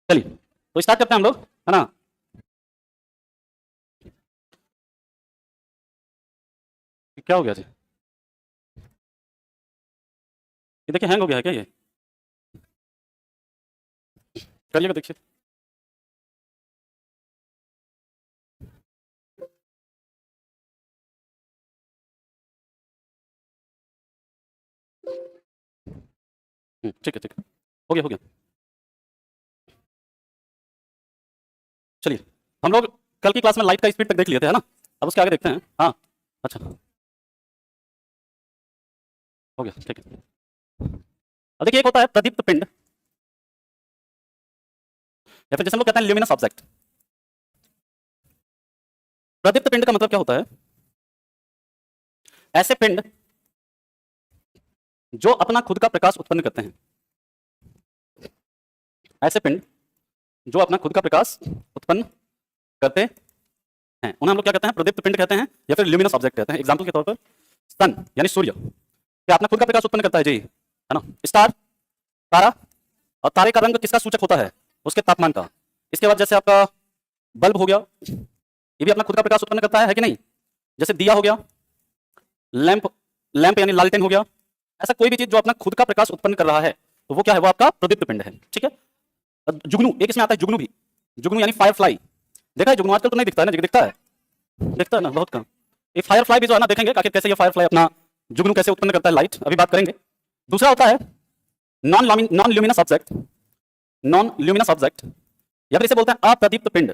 चलिए तो स्टार्ट करते हैं हम लोग, है ना। क्या हो गया जी? ये देखिए हैंग हो गया है क्या ये? करिएगा देखिए। ठीक है ठीक है, हो गया हो गया। चलिए हम लोग कल की क्लास में लाइट का स्पीड तक देख लिए थे, है ना। अब उसके आगे देखते हैं। हाँ अच्छा, हो गया ठीक है। अब देखिए एक होता है प्रदीप्त पिंड, या फिर जैसे हम लोग कहते हैं ल्यूमिनस ऑब्जेक्ट। प्रदीप्त पिंड का मतलब क्या होता है? ऐसे पिंड जो अपना खुद का प्रकाश उत्पन्न करते हैं। ऐसे पिंड जो अपना खुद का प्रकाश उत्पन्न करते हैं उन्हें हम लोग क्या कहते हैं? प्रदीप्त पिंड कहते हैं या फिर ल्यूमिनस ऑब्जेक्ट कहते हैं। एग्जांपल के तौर पर सन यानी सूर्य, क्या अपना खुद का प्रकाश उत्पन्न करता है जी, है ना। स्टार, तारा, और तारे का रंग किसका सूचक होता है? उसके तापमान का। इसके बाद जैसे आपका बल्ब हो गया, ये भी अपना खुद का प्रकाश उत्पन्न करता है कि नहीं। जैसे दिया हो गया, लैंप, लैंप यानी लालटेन हो गया। ऐसा कोई भी चीज जो अपना खुद का प्रकाश उत्पन्न कर रहा है तो वो क्या है? वो आपका प्रदीप्त पिंड है। ठीक है। जुगनू एक इसमें आता है, जुगनू भी। जुगनू यानी फायर फ्लाई। देखा है जुगनू? आजकल तो नहीं दिखता है ना, दिखता है, दिखता है ना बहुत कम। ये फायर फ्लाई भी जो है ना, देखेंगे आखिर कैसे ये फायर फ्लाई अपना जुगनू कैसे उत्पन्न करता है लाइट, अभी बात करेंगे। दूसरा होता है non luminous object. Non luminous object या फिर इसे बोलते हैं अप्रदीप्त पिंड।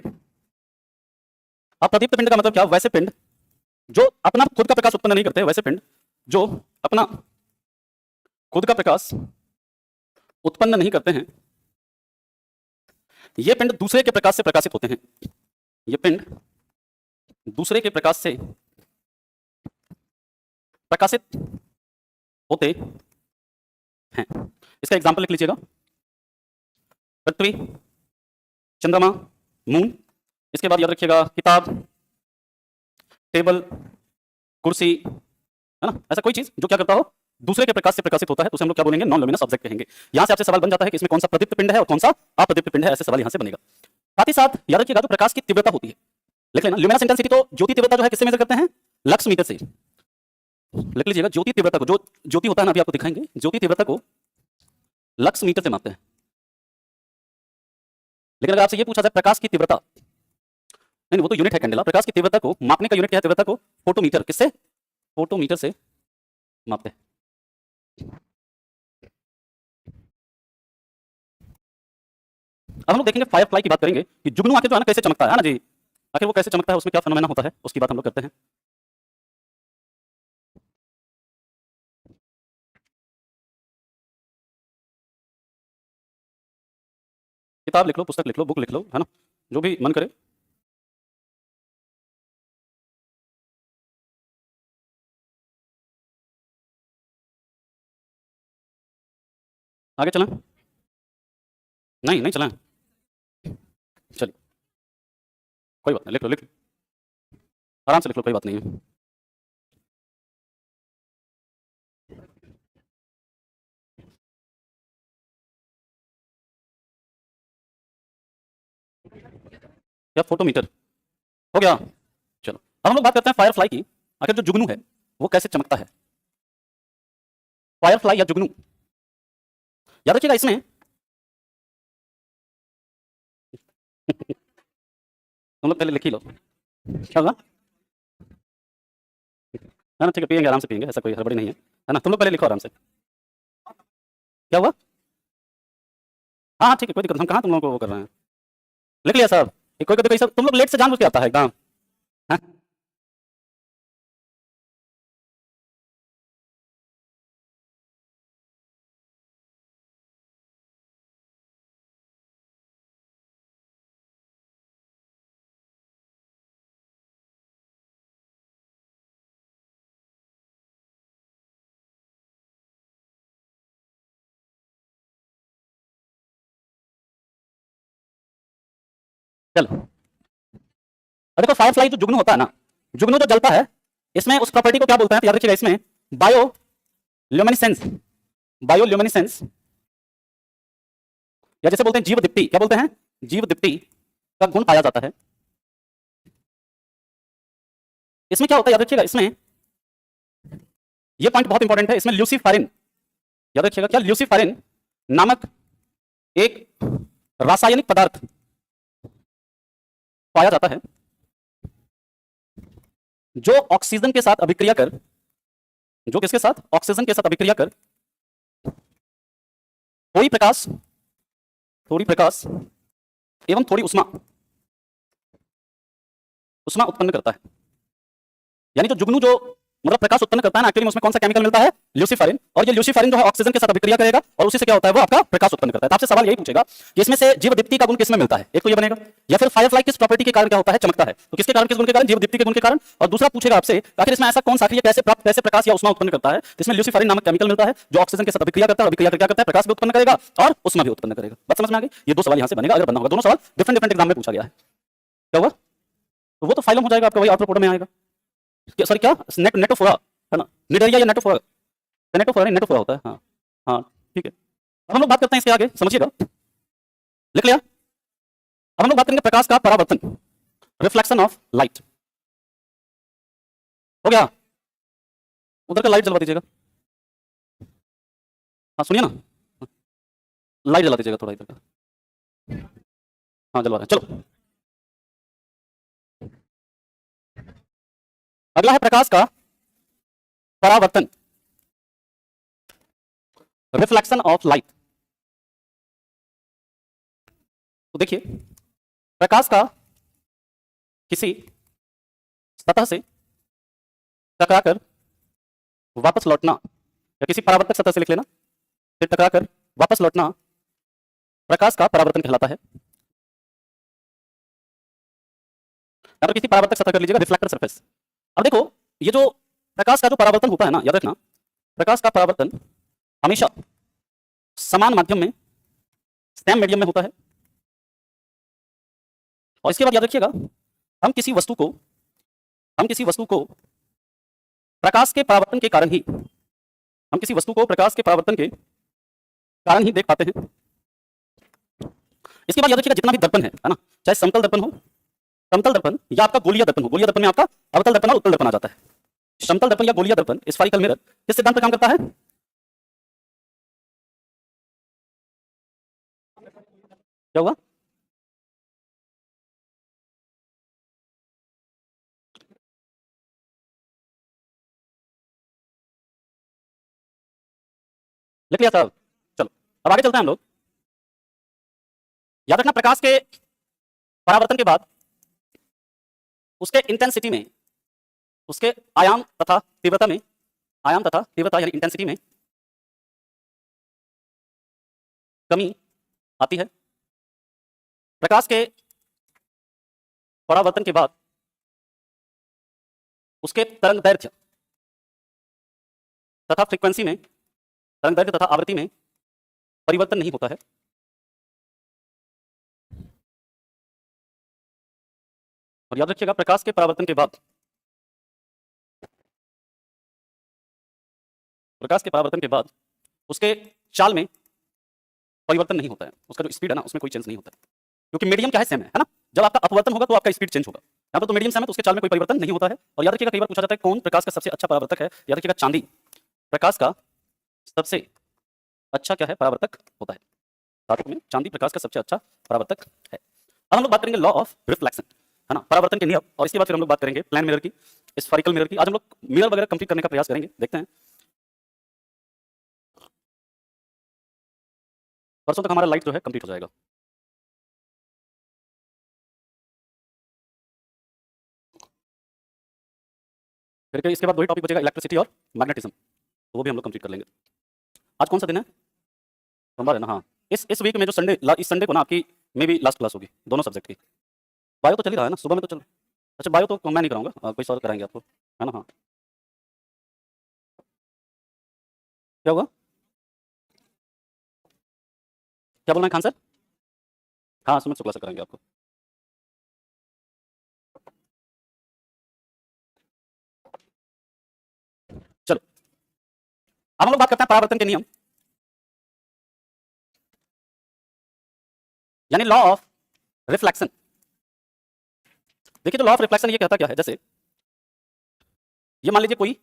अप्रदीप्त पिंड का मतलब क्या? वैसे पिंड जो अपना खुद का प्रकाश उत्पन्न नहीं करते, वैसे पिंड जो अपना खुद का प्रकाश उत्पन्न नहीं करते हैं। ये पिंड दूसरे के प्रकाश से प्रकाशित होते हैं। ये पिंड दूसरे के प्रकाश से प्रकाशित होते हैं। इसका एग्जांपल लिख लीजिएगा। पृथ्वी, चंद्रमा, मून। इसके बाद याद रखिएगा किताब, टेबल, कुर्सी, है ना। ऐसा कोई चीज जो क्या करता हो? दूसरे के प्रकाश से प्रकाशित होता है तो उसे हम लोग क्या बोलेंगे? नॉन ल्यूमिनस ऑब्जेक्ट कहेंगे। यहां से आपसे सवाल बन जाता है कि इसमें कौन सा प्रदीप्त पिंड है और कौन सा अप्रदीप्त पिंड है। ऐसे सवाल यहां से बनेगा। साथ ही साथ याद रखिएगा जो प्रकाश की तीव्रता होती है, लिख लेना। ल्यूमिनस इंटेंसिटी तो ज्योति तीव्रता जो है किससे मेजर करते हैं? लक्स मीटर से। लिख लीजिएगा ज्योति तीव्रता को, जो ज्योति होता है ना, अभी आपको दिखाएंगे, ज्योति तीव्रता को लक्स मीटर से मापते हैं। लेकिन अगर आपसे ये पूछा जाए प्रकाश की तीव्रता, नहीं वो तो यूनिट है कैंडेला। प्रकाश की तीव्रता को मापने का यूनिट क्या है? तीव्रता को फोटोमीटर, किससे? फोटोमीटर से मापते हैं। अब हम लोग देखेंगे फायर फ्लाई की बात करेंगे कि जुगनू आके जो है ना कैसे चमकता है ना जी। आखिर वो कैसे चमकता है, उसमें क्या फेनोमेना होता है, उसकी बात हम लोग करते हैं। किताब लिख लो, पुस्तक लिख लो, बुक लिख लो, है ना, जो भी मन करे। आगे चलें? नहीं नहीं चलें, चलिए कोई बात नहीं, लिख लो लिख लो, आराम से लिख लो, कोई बात नहीं है। क्या फोटोमीटर हो गया? चलो अब हम लोग बात करते हैं फायर फ्लाई की। आखिर जो जुगनू है वो कैसे चमकता है? फायर फ्लाई या जुगनू, याद रखिएगा इसमें तुम लोग पहले लिख ही लो। क्या होगा? है ना, ठीक है, पियेंगे आराम से पियेंगे, ऐसा कोई हड़बड़ी नहीं है ना। तुम लोग पहले लिखो आराम से। क्या हुआ? हाँ हाँ ठीक है, कोई दिक्कत, हम कहाँ तुम लोगों को वो कर रहे हैं। लिख लिया साहब? कोई कोई सब तुम लोग लेट से जानबूझ के आता है एकदम। हाँ? चलो अब देखो फायर फ्लाई जो जुगनू होता है ना, जुगनू जो जलता है, इसमें उस प्रॉपर्टी को क्या बोलते हैं? तो याद रखिएगा इसमें बायो ल्यूमिनेसेंस, बायो ल्यूमिनेसेंस, या जैसे बोलते हैं जीव दीप्ति, क्या बोलते हैं? जीव दीप्ति का गुण पाया जाता है। इसमें क्या होता है याद रखिएगा, इसमें ये पॉइंट बहुत इंपॉर्टेंट है, इसमें ल्यूसीफेरिन, याद रखिएगा क्या, ल्यूसीफेरिन नामक एक रासायनिक पदार्थ पाया जाता है जो ऑक्सीजन के साथ अभिक्रिया कर, जो किसके साथ, ऑक्सीजन के साथ अभिक्रिया कर थोड़ी प्रकाश एवं थोड़ी उष्मा उत्पन्न करता है। यानी जो जुगनू जो मतलब प्रकाश उत्पन्न करता है ना, एक्चुअली उसमें कौन सा केमिकल मिलता है, ल्यूसीफेरिन, और ये ल्यूसीफेरिन जो है ऑक्सीजन के साथ अभिक्रिया करेगा और उसी से क्या होता है, वो आपका प्रकाश उत्पन्न करता है। तो आपसे सवाल यही पूछेगा कि इसमें से जीवदीप्ति का गुण किसमें मिलता है, एक तो ये बनेगा, या फिर फायरफ्लाई किस प्रॉपर्टी के कारण क्या होता है, चमकता है, तो किसके कारण, किस गुण के कारण, जीवदीप्ति के गुण के कारण। और दूसरा पूछेगा आपसे आखिर इसमें ऐसा कौन सा कैसे प्रकाश या उष्मा उत्पन्न करता है, इसमें ल्यूसीफेरिन नामक केमिकल मिलता है जो ऑक्सीजन के साथ अभिक्रिया करता है, अभिक्रिया क्या करता है, प्रकाश भी उत्पन्न करेगा और उष्मा भी उत्पन्न करेगा। बात समझ में आ गई, ये दो सवाल यहां से बनेगा, अगर बनना होगा, दोनों सवाल डिफरेंट एग्जाम में पूछा गया है। क्या हुआ, तो वो तो फाइलम हो जाएगा आपका, वही आउटपुट में आएगा। सॉरी क्या, नेटोफोरा है ना, निडरिया या नेटोफोरा, नेटोफोरा होता है, हाँ हाँ ठीक है। अब हम लोग बात करते हैं इसके आगे, समझिएगा, लिख लिया। अब हम लोग बात करेंगे प्रकाश का परावर्तन, रिफ्लेक्शन ऑफ लाइट। हो गया, उधर का लाइट जलवा दीजिएगा, हाँ सुनिए ना, लाइट जला दीजिएगा थोड़ा इधर का, हाँ जलवा रहे हैं, चलो। अगला है प्रकाश का परावर्तन, रिफ्लेक्शन ऑफ लाइट। तो देखिए, प्रकाश का किसी सतह से टकराकर वापस लौटना, या किसी परावर्तक सतह से लिख लेना, फिर टकराकर वापस लौटना प्रकाश का परावर्तन कहलाता है। या तो किसी परावर्तक सतह कर लीजिएगा, रिफ्लेक्टर सरफेस। अब देखो, ये जो प्रकाश का जो परावर्तन होता है ना, याद रखना, प्रकाश का परावर्तन हमेशा समान माध्यम में, सेम मीडियम में होता है। और इसके बाद याद रखिएगा, हम किसी वस्तु को प्रकाश के परावर्तन के कारण ही, हम किसी वस्तु को प्रकाश के परावर्तन के कारण ही देख पाते हैं। इसके बाद याद रखिएगा, जितना भी दर्पण है ना, चाहे समतल दर्पण हो, समतल दर्पण या आपका गोलीय दर्पण हो, गोलीय दर्पण में आपका अवतल दर्पण और उत्तल दर्पण आ जाता है। समतल दर्पण या गोलीय दर्पण, स्फेरिकल मिरर, किस सिद्धांत पर काम करता है, क्या हुआ, लिख लिया साहब, चलो अब आगे चलते हैं हम लोग। याद रखना, प्रकाश के परावर्तन के बाद उसके इंटेंसिटी में, उसके आयाम तथा तीव्रता में, आयाम तथा तीव्रता यानी इंटेंसिटी में कमी आती है। प्रकाश के परावर्तन के बाद उसके तरंग दैर्घ्य तथा फ्रीक्वेंसी में, तरंग दैर्घ्य तथा आवृत्ति में परिवर्तन नहीं होता है। और याद रखिएगा, प्रकाश के परावर्तन के बाद, प्रकाश के परावर्तन के बाद उसके चाल में परिवर्तन नहीं होता है, उसका जो स्पीड है ना, उसमें कोई चेंज नहीं होता है, क्योंकि मीडियम क्या है, सेम है ना। जब आपका अपवर्तन होगा तो आपका स्पीड चेंज होगा, यहाँ पर तो मीडियम सेम है, तो उसके चाल में कोई परिवर्तन नहीं होता है। और याद रखिएगा, कई बार पूछा जाता है कौन प्रकाश का सबसे अच्छा परावर्तक है, याद रखिएगा चांदी प्रकाश का सबसे अच्छा क्या है, परावर्तक होता है। धातु में चांदी प्रकाश का सबसे अच्छा परावर्तक है। अब हम लोग बात करेंगे लॉ ऑफ रिफ्लेक्शन, है ना, परावर्तन के नियम, और इसके बाद फिर हम लोग बात करेंगे प्लेन मिरर की, स्फेरिकल मिरर की। आज हम लोग मिरर वगैरह कंप्लीट करने का प्रयास करेंगे, देखते हैं। परसों तक हमारा लाइट जो है कंप्लीट हो जाएगा। फिर इसके बाद वही टॉपिक बचेगा, इलेक्ट्रिसिटी और मैग्नेटिज्म, तो वो भी हम लोग कंप्लीट कर लेंगे। आज कौन सा दिन है, सोमवार है ना, हाँ। इस वीक में जो संडे, इस संडे को ना आपकी मे भी लास्ट क्लास होगी दोनों सब्जेक्ट की। बायो तो चल ही रहा है ना, सुबह में तो चल, अच्छा बायो तो मैं नहीं कराऊंगा, कोई सर कराएंगे आपको, है ना, हाँ। क्या हुआ, क्या बोलना है खान सर, हाँ सुमित शुक्ला सर कराएंगे आपको। चलो अब हम लोग बात करते हैं परावर्तन के नियम, यानी लॉ ऑफ रिफ्लेक्शन। देखिए जो लॉ ऑफ रिफ्लेक्शन ये कहता क्या है, जैसे ये मान लीजिए कोई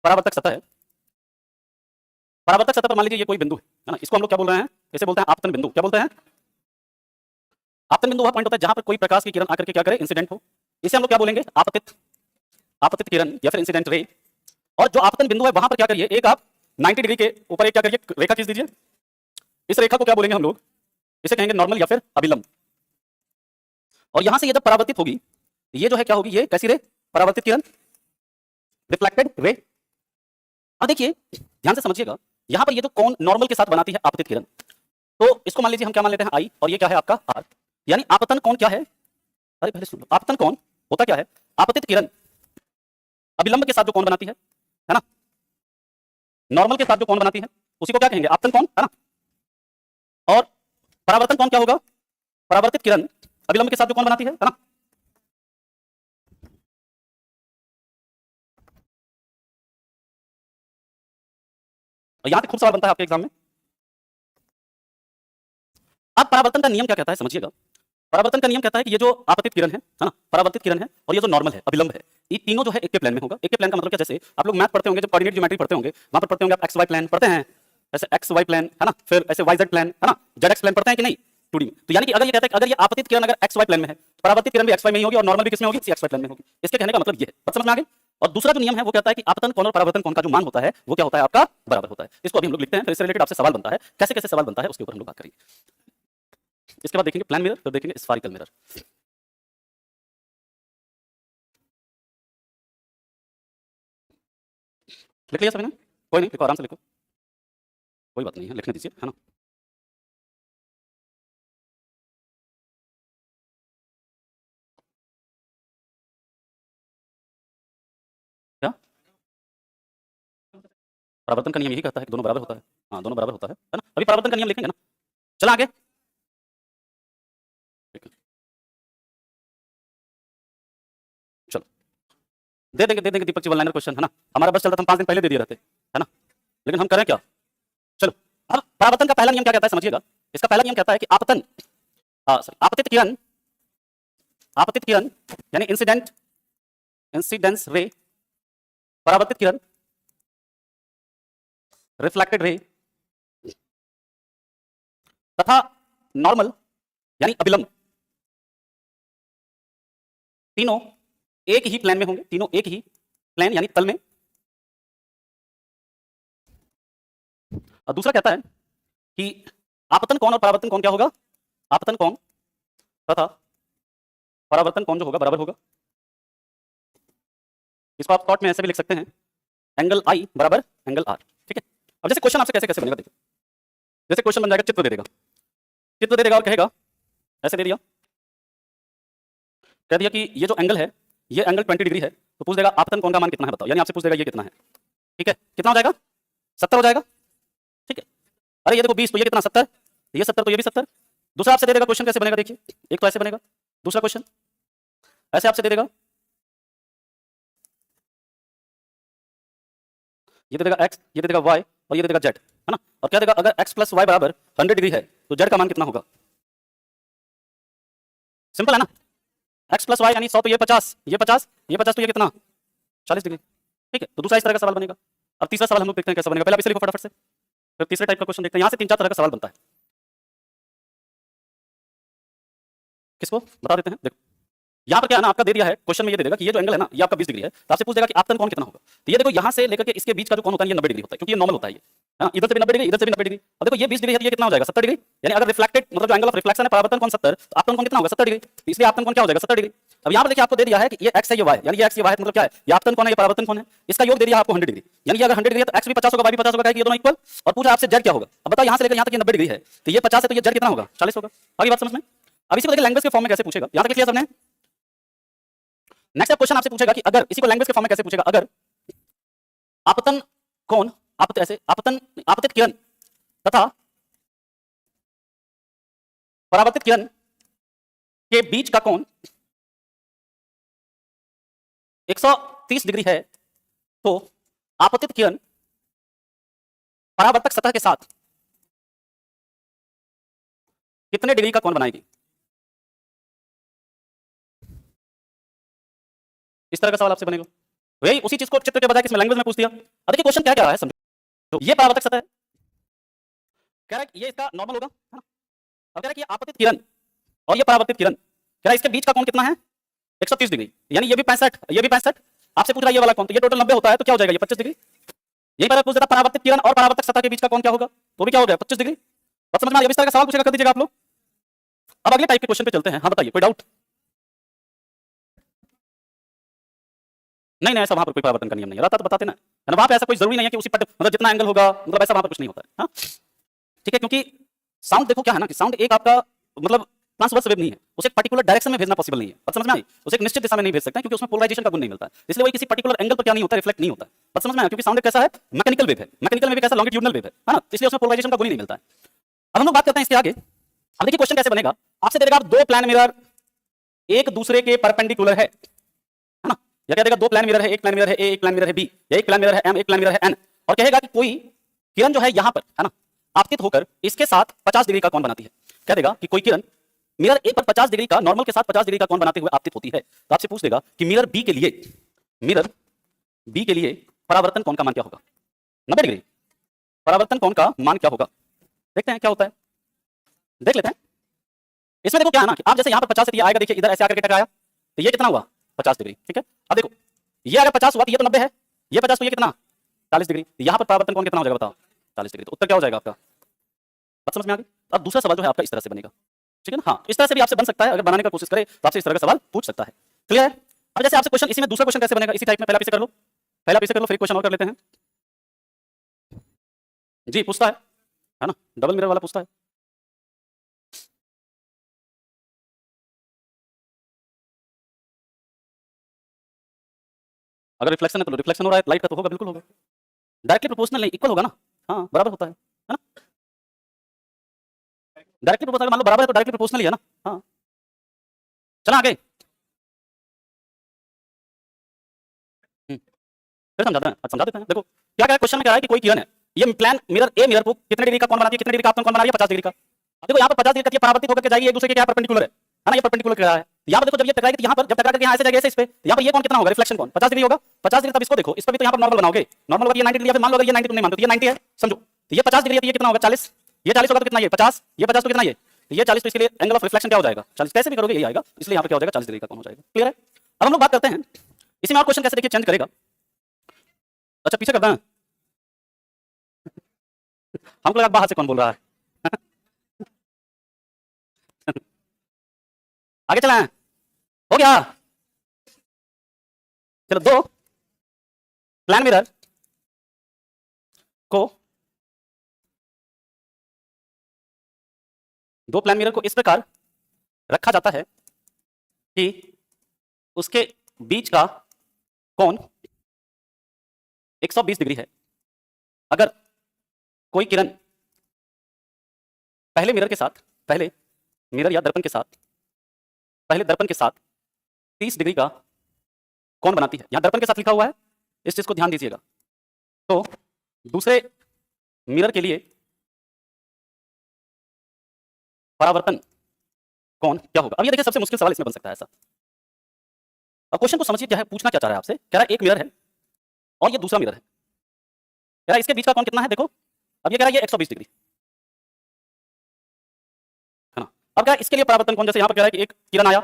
परावर्तक सतह है, परावर्तक सतह पर मान लीजिए ये कोई बिंदु है ना, इसको हम लोग क्या बोल रहे हैं, इसे बोलते हैं आपतन बिंदु। क्या बोलते हैं? आपतन बिंदु वह पॉइंट होता है जहां पर कोई प्रकाश की किरण आकर के क्या करे, इंसिडेंट हो। इसे हम लोग क्या बोलेंगे, आपतित, आपतित किरण या फिर इंसिडेंट रे। और जो आपतन बिंदु है वहां पर क्या करिए, एक आप 90 डिग्री के ऊपर एक क्या करिए, रेखा खींच दीजिए। इस रेखा को क्या बोलेंगे हम लोग, इसे कहेंगे नॉर्मल या फिर अभिलंब। और यहां से ये जब परावर्तित होगी, ये जो है क्या होगी, ये कैसी रे, परावर्तित किरण, रिफ्लेक्टेड रे। अब देखिए ध्यान से समझिएगा, यहां पर ये जो कोण नॉर्मल के साथ बनाती है आपतित किरण, तो इसको मान लीजिए हम क्या मान लेते हैं आई, और ये क्या है आपका आर। यानी आपतन कोण क्या है, अरे पहले सुन लो, आपतन कोण होता क्या है, आपतित किरण अभिलंब के साथ जो कोण बनाती है ना, नॉर्मल के साथ जो कोण बनाती है उसी को क्या कहेंगे, आपतन कोण, है ना। और परावर्तन कोण क्या होगा, परावर्तित किरण अभिलंब के साथ जो कोण बनाती है ना। और यहां पे खूब सवाल बनता है आपके एग्जाम में। अब परावर्तन का नियम क्या कहता है समझिएगा, परावर्तन का नियम कहता है कि ये जो आपतित किरण है ना, परावर्तित किरण है, और ये जो नॉर्मल है, अभिलंब है, ये तीनों जो है एक के प्लेन में होगा। एक के प्लेन का मतलब क्या, जैसे आप लोग मैथ पढ़ते होंगे, जब कोऑर्डिनेट ज्योमेट्री पढ़ते होंगे, वहां पर पढ़ते होंगे आप एक्स वाई प्लेन पढ़ते हैं, ऐसे एक्स वाई प्लेन है ना, फिर ऐसे वाई जेड प्लेन है ना, जेड एक्स प्लेन पढ़ते हैं कि नहीं 2D में। तो यानी कि अगर ये कहता है कि अगर ये आपतित किरण अगर एक्स वाई प्लेन में है, परावर्तित किरण भी एक्स वाई में ही होगी और नॉर्मल भी किसमें होगी, एक्स वाई प्लेन में होगी। इसके कहने का मतलब ये है, बात समझ में आ गई। और दूसरा जो नियम है वो कहता है कि आपतन कोण और परावर्तन कोण का जो मान होता है वो क्या होता है, आपका बराबर होता है। इसको अभी हम लोग लिखते हैं, फिर इससे रिलेटेड आपसे सवाल बनता है, कैसे कैसे सवाल बनता है उसके ऊपर हम लोग बात करेंगे। इसके बाद देखेंगे प्लेन मिरर, फिर देखेंगे स्फेरिकल मिरर। लिख लिया सभी ने? कोई नहीं, लिखो आराम से लिखो, कोई बात नहीं है, लिखने दीजिए, है ना। क्या परावर्तन का नियम यही कहता है कि दोनों बराबर होता है, हाँ दोनों बराबर होता है ना। अभी परावर्तन का नियम लिखेंगे ना, चला आगे। चलो दे देंगे Deepak ji one liner question, है ना। हमारा बस चलता था, हम 5 दिन पहले दे दिए रहते, है ना, लेकिन हम करें क्या। चलो अब परावर्तन का पहला नियम क्या कहता है समझिएगा। इसका पहला नियम कहता है कि आपतन आपतित किरण, आपतित किरण यानी इंसिडेंट, इंसिडेंस रे, परावर्तित किरण रिफ्लेक्टेड रे, तथा नॉर्मल यानी अभिलंब, तीनों एक ही प्लेन में होंगे, तीनों एक ही प्लेन यानी तल में। और दूसरा कहता है कि आपतन कोण और परावर्तन कोण क्या होगा, आपतन कोण तथा परावर्तन कोण जो होगा बराबर होगा। इसको आप शॉर्ट में ऐसे भी लिख सकते हैं, एंगल आई बराबर एंगल आर, ठीक है। अब जैसे क्वेश्चन आपसे कैसे कैसे बनेगा देखो, जैसे क्वेश्चन बन जाएगा, चित्र दे देगा, चित्र दे देगा और कहेगा, ऐसे दे दिया, कह दिया कि ये जो एंगल है ये एंगल 20 डिग्री है, तो पूछ देगा आपतन कोण का मान कितना है बताओ, यानी आपसे पूछ देगा ये कितना है, ठीक है। कितना हो जाएगा, 70 हो जाएगा, ठीक है। अरे ये देखो 20, तो ये कितना 70, ये 70 तो ये भी 70। दूसरा आपसे दे देगा, क्वेश्चन कैसे बनेगा देखिए, एक तो ऐसे बनेगा, दूसरा क्वेश्चन ऐसे आपसे दे देगा, ये दे देगा x, ये दे देगा y और ये दे देगा z, है ना। और क्या देगा, अगर x प्लस वाई बराबर 100 डिग्री है तो z का मान कितना होगा। सिंपल है ना, x प्लस वाई यानी 100 तो ये 50, ये 50, ये 50 तो ये कितना 40 डिग्री, ठीक है। तो दूसरा इस तरह का सवाल बनेगा। अब तीसरा सवाल हम लोग देखते हैं कैसा बनेगा, पहले आप इसे लिखो फटाफट से, फिर तीसरे टाइप का क्वेश्चन देखते हैं। यहाँ से 3-4 तरह का सवाल बनता है, किसको बता देते हैं। देखो यहाँ पर क्या है ना, आपका दे दिया है क्वेश्चन में, ये दे देगा कि ये जो एंगल है ना ये आपका 20 डिग्री है, तो आपसे पूछ देगा कि आपतन कोण कितना होगा। तो ये देखो यहाँ से लेकर के इसके बीच का जो कोण होता है ये 90 डिग्री होता है, क्योंकि ये नॉर्मल होता है ये, हाँ इधर से भी 90 डिग्री, इधर से भी 90 डिग्री। अब देखो ये 20 डिग्री है तो ये कितना हो जाएगा 70 डिग्री, यानी अगर रिफ्लेक्टेड मतलब जो एंगल ऑफ रिफ्लेक्शन है परावर्तन कोण 70, तो आपतन कोण कितना होगा 70 डिग्री, तो इसलिए आपतन कोण क्या हो जाएगा 70 डिग्री। अब यहाँ पर देखिए आपको दे दिया है कि ये x है ये y, यानी ये x ये y है, मतलब क्या है, ये आपतन कोण है ये परावर्तन कोण है, इसका योग दे दिया आपको 100 डिग्री, यानी अगर 100 डिग्री है तो x भी 50 होगा y भी 50 होगा, ये दोनों इक्वल। और पूछा आपसे z क्या होगा, अब बताओ यहाँ से लेकर यहाँ तक ये 90 डिग्री है, तो ये 50 है तो ये z कितना होगा 40 होगा। आगे बात समझ में। अब इसी को देखिए लैंग्वेज के फॉर्म में कैसे पूछेगा, यहाँ तक क्लियर सबने। नेक्स्ट क्वेश्चन आपसे पूछेगा कि अगर इसी को लैंग्वेज के फॉर्म में कैसे पूछेगा, अगर आपतन कोण, आपतित ऐसे आपतन आपतित किरण तथा परावर्तित किरण के बीच का कोण 130 डिग्री है, तो आपतित किरण परावर्तक सतह के साथ कितने डिग्री का कोण बनाएगी। इस तरह का सवाल आपसे बनेगा। वही उसी चीज को चित्र के बजाय किस लैंग्वेज में पूछ दिया। अब देखिए क्वेश्चन क्या क्या है समझो। ये परावर्तक सतह है, कह रहा है ये इसका नॉर्मल होगा, है ना। अब कह रहा है कि ये आपतित किरण और ये परावर्तित किरण, कह रहा है इसके बीच का कोण कितना है 130 डिग्री, यानी ये भी 65, ये भी 65। आपसे पूछ रहा है ये वाला कोण, तो ये टोटल 90 होता है, तो क्या हो जाएगा ये 25 डिग्री। यही पर पूछ देता परावर्तित किरण और परावर्तक सतह के बीच का कोण क्या होगा, तो भी क्या हो गया 25 डिग्री। बात समझ में आ रही है। इस तरह का सवाल पूछेगा कर दीजिएगा आप लोग। अब अगले टाइप के क्वेश्चन पे चलते हैं। हाँ बताइए, कोई डाउट? नहीं नहीं, ऐसा वहां पर कोई परावर्तन का नियम नहीं रहता, तो बताते ना, है ना। वहां पे ऐसा कोई जरूरी नहीं है कि उसी मतलब जितना एंगल होगा, मतलब ऐसा वहां पर कुछ नहीं होता है। हाँ ठीक है, क्योंकि साउंड देखो क्या है ना कि साउंड एक आपका मतलब ट्रांसवर्स वेव नहीं है, उसे एक पर्टिकुलर डायरेक्शन में भेजना पॉसिबल नहीं है। बात समझ में आई। उसे एक निश्चित दिशा में नहीं भेज सकते क्योंकि उसमें पोलराइजेशन का गुण नहीं मिलता है, इसलिए वही किसी पर्टिकुलर एंगल पर क्या नहीं होता, रिफ्लेक्ट नहीं होता है। बात समझ में आया, क्योंकि साउंड कैसा है, मैकेनिकल वेव है, मैकेनिकल वेव कैसा लॉन्गिट्यूडनल वेव है ना, इसलिए उसमें पोलराइजेशन का गुण ही नहीं मिलता है। अब हम लोग बात करते हैं इसके आगे। अब देखिए क्वेश्चन कैसे बनेगा, आपसे दे देगा दो प्लान मिरर एक दूसरे के परपेंडिकुलर है ना, या कह देगा दो प्लान मिरर है, एक प्लान मिरर है ए, एक प्लान मिरर है बी, या एक प्लान मिरर है एम, एक प्लान मिरर है एन, और कहेगा कि कोई किरण जो है यहां पर, है ना, आपतित होकर इसके साथ 50 डिग्री का कोण बनाती है। कह देगा कि कोई किरण मिरर ए पर 50 डिग्री का, नॉर्मल के साथ 50 डिग्री का कोण बनाते हुए आपतित होती है। तो आपसे पूछ देगा कि मिरर बी के लिए परावर्तन कोण का मान क्या होगा, 90 डिग्री परावर्तन कोण का मान क्या होगा। देखते हैं क्या होता है, देख लेते हैं। इसमें देखो क्या है ना कि आप जैसे यहां पर 50 से दिया आएगा, देखिए इधर ऐसे आकर के टकराया, तो ये कितना हुआ 50 डिग्री, ठीक है। अब देखो ये अगर 50 हुआ तो ये तो 90 है, ये 50 तो ये कितना 40 डिग्री, यहां पर परावर्तन कोण कितना हो जाएगा बताओ 40 डिग्री। तो उत्तर क्या हो जाएगा आपका, बात समझ में आ गई। अब दूसरा सवाल जो है आपका इस तरह से बनेगा, ठीक है ना। हाँ, इस तरह से भी आपसे बन सकता है, अगर बनाने का कोशिश करे तो आपसे इस तरह का सवाल पूछ सकता है। क्लियर है। अब जैसे आपसे क्वेश्चन इसी में दूसरा क्वेश्चन कैसे बनेगा, इसी टाइप में पहला पीछे कर लो, पहला पीछे कर लो, फिर क्वेश्चन और कर लेते हैं। जी पूछता है ना, डबल मिरर वाला पूछता है। अगर रिफ्लेक्शन है तो रिफ्लेक्शन हो रहा है, लाइट का तो होगा, बिल्कुल होगा। डायरेक्टली प्रोपोर्शनल नहीं, इक्वल होगा ना, हाँ बराबर होता है ना। डायरेक्टली प्रोपोर्शनल मान लो बराबर है तो डायरेक्टली प्रोपोर्शनल ही है ना। हाँ चला आगे। फिर समझाते हैं, अच्छा समझा देते हैं। देखो क्या क्या क्वेश्चन में क्या है कि कोई किरण है, ये प्लान मिरर ए मिरर को कितने डिग्री का कोण बनाती है, कितने डिग्री का आपतन कोण बना रही है 50 डिग्री का। अब देखो यहाँ पर 50 डिग्री तक ये परावर्तित होकर के जाएगी एक दूसरे के क्या परपेंडिकुलर है ना, ये परपेंडिकुलर कह रहा है। यहाँ पर देखो जब ये टकराएगी तो यहाँ पर जब टकरा करके यहाँ ऐसे जाएगा ऐसे इस पे, तो यहाँ पर ये कोण कितना होगा, रिफ्लेक्शन कोण 50 डिग्री होगा। 50 डिग्री तब इसको देखो, इस पर भी तो यहाँ पर नॉर्मल बनाओगे, नॉर्मल होगा ये 90 डिग्री, या फिर मान लो ये 90 तुम नहीं मानते तो ये 90 है समझो, तो ये 50 डिग्री है तो ये कितना होगा 40, ये 40 होगा तो कितना ये 50, ये 50 तो कितना ये, तो ये 40, तो इसके लिए एंगल ऑफ रिफ्लेक्शन क्या हो जाएगा 40, कैसे भी करोगे यही आएगा, इसलिए यहाँ पर क्या हो जाएगा 40 डिग्री का कोण हो जाएगा। क्लियर है। अब हम लोग बात करते हैं इसमें और क्वेश्चन कैसे देखिए चेंज करेगा। अच्छा पीछे करते हैं, हमको लगा बाहर से कौन बोल रहा है आगे चला है, हो गया। चलो दो प्लान मिरर को इस प्रकार रखा जाता है कि उसके बीच का कोण 120 डिग्री है। अगर कोई किरण पहले मिरर या दर्पण के साथ 30 डिग्री का कोण बनाती है, यहां दर्पण के साथ लिखा हुआ है, इस चीज को ध्यान दीजिएगा। तो दूसरे मिरर के लिए परावर्तन कोण क्या होगा। अब ये देखिए सबसे मुश्किल सवाल इसमें बन सकता है ऐसा। अब क्वेश्चन को समझिए क्या है, पूछना क्या चाह रहा है आपसे, कह रहा है एक मिरर है और ये दूसरा मिरर है, कह रहा है इसके बीच का कोण कितना है देखो। अब ये कह रहा है ये 120 डिग्री है ना। अब क्या इसके लिए परावर्तन कोण, जैसे यहाँ पर कह रहा है कि एक किरण आया,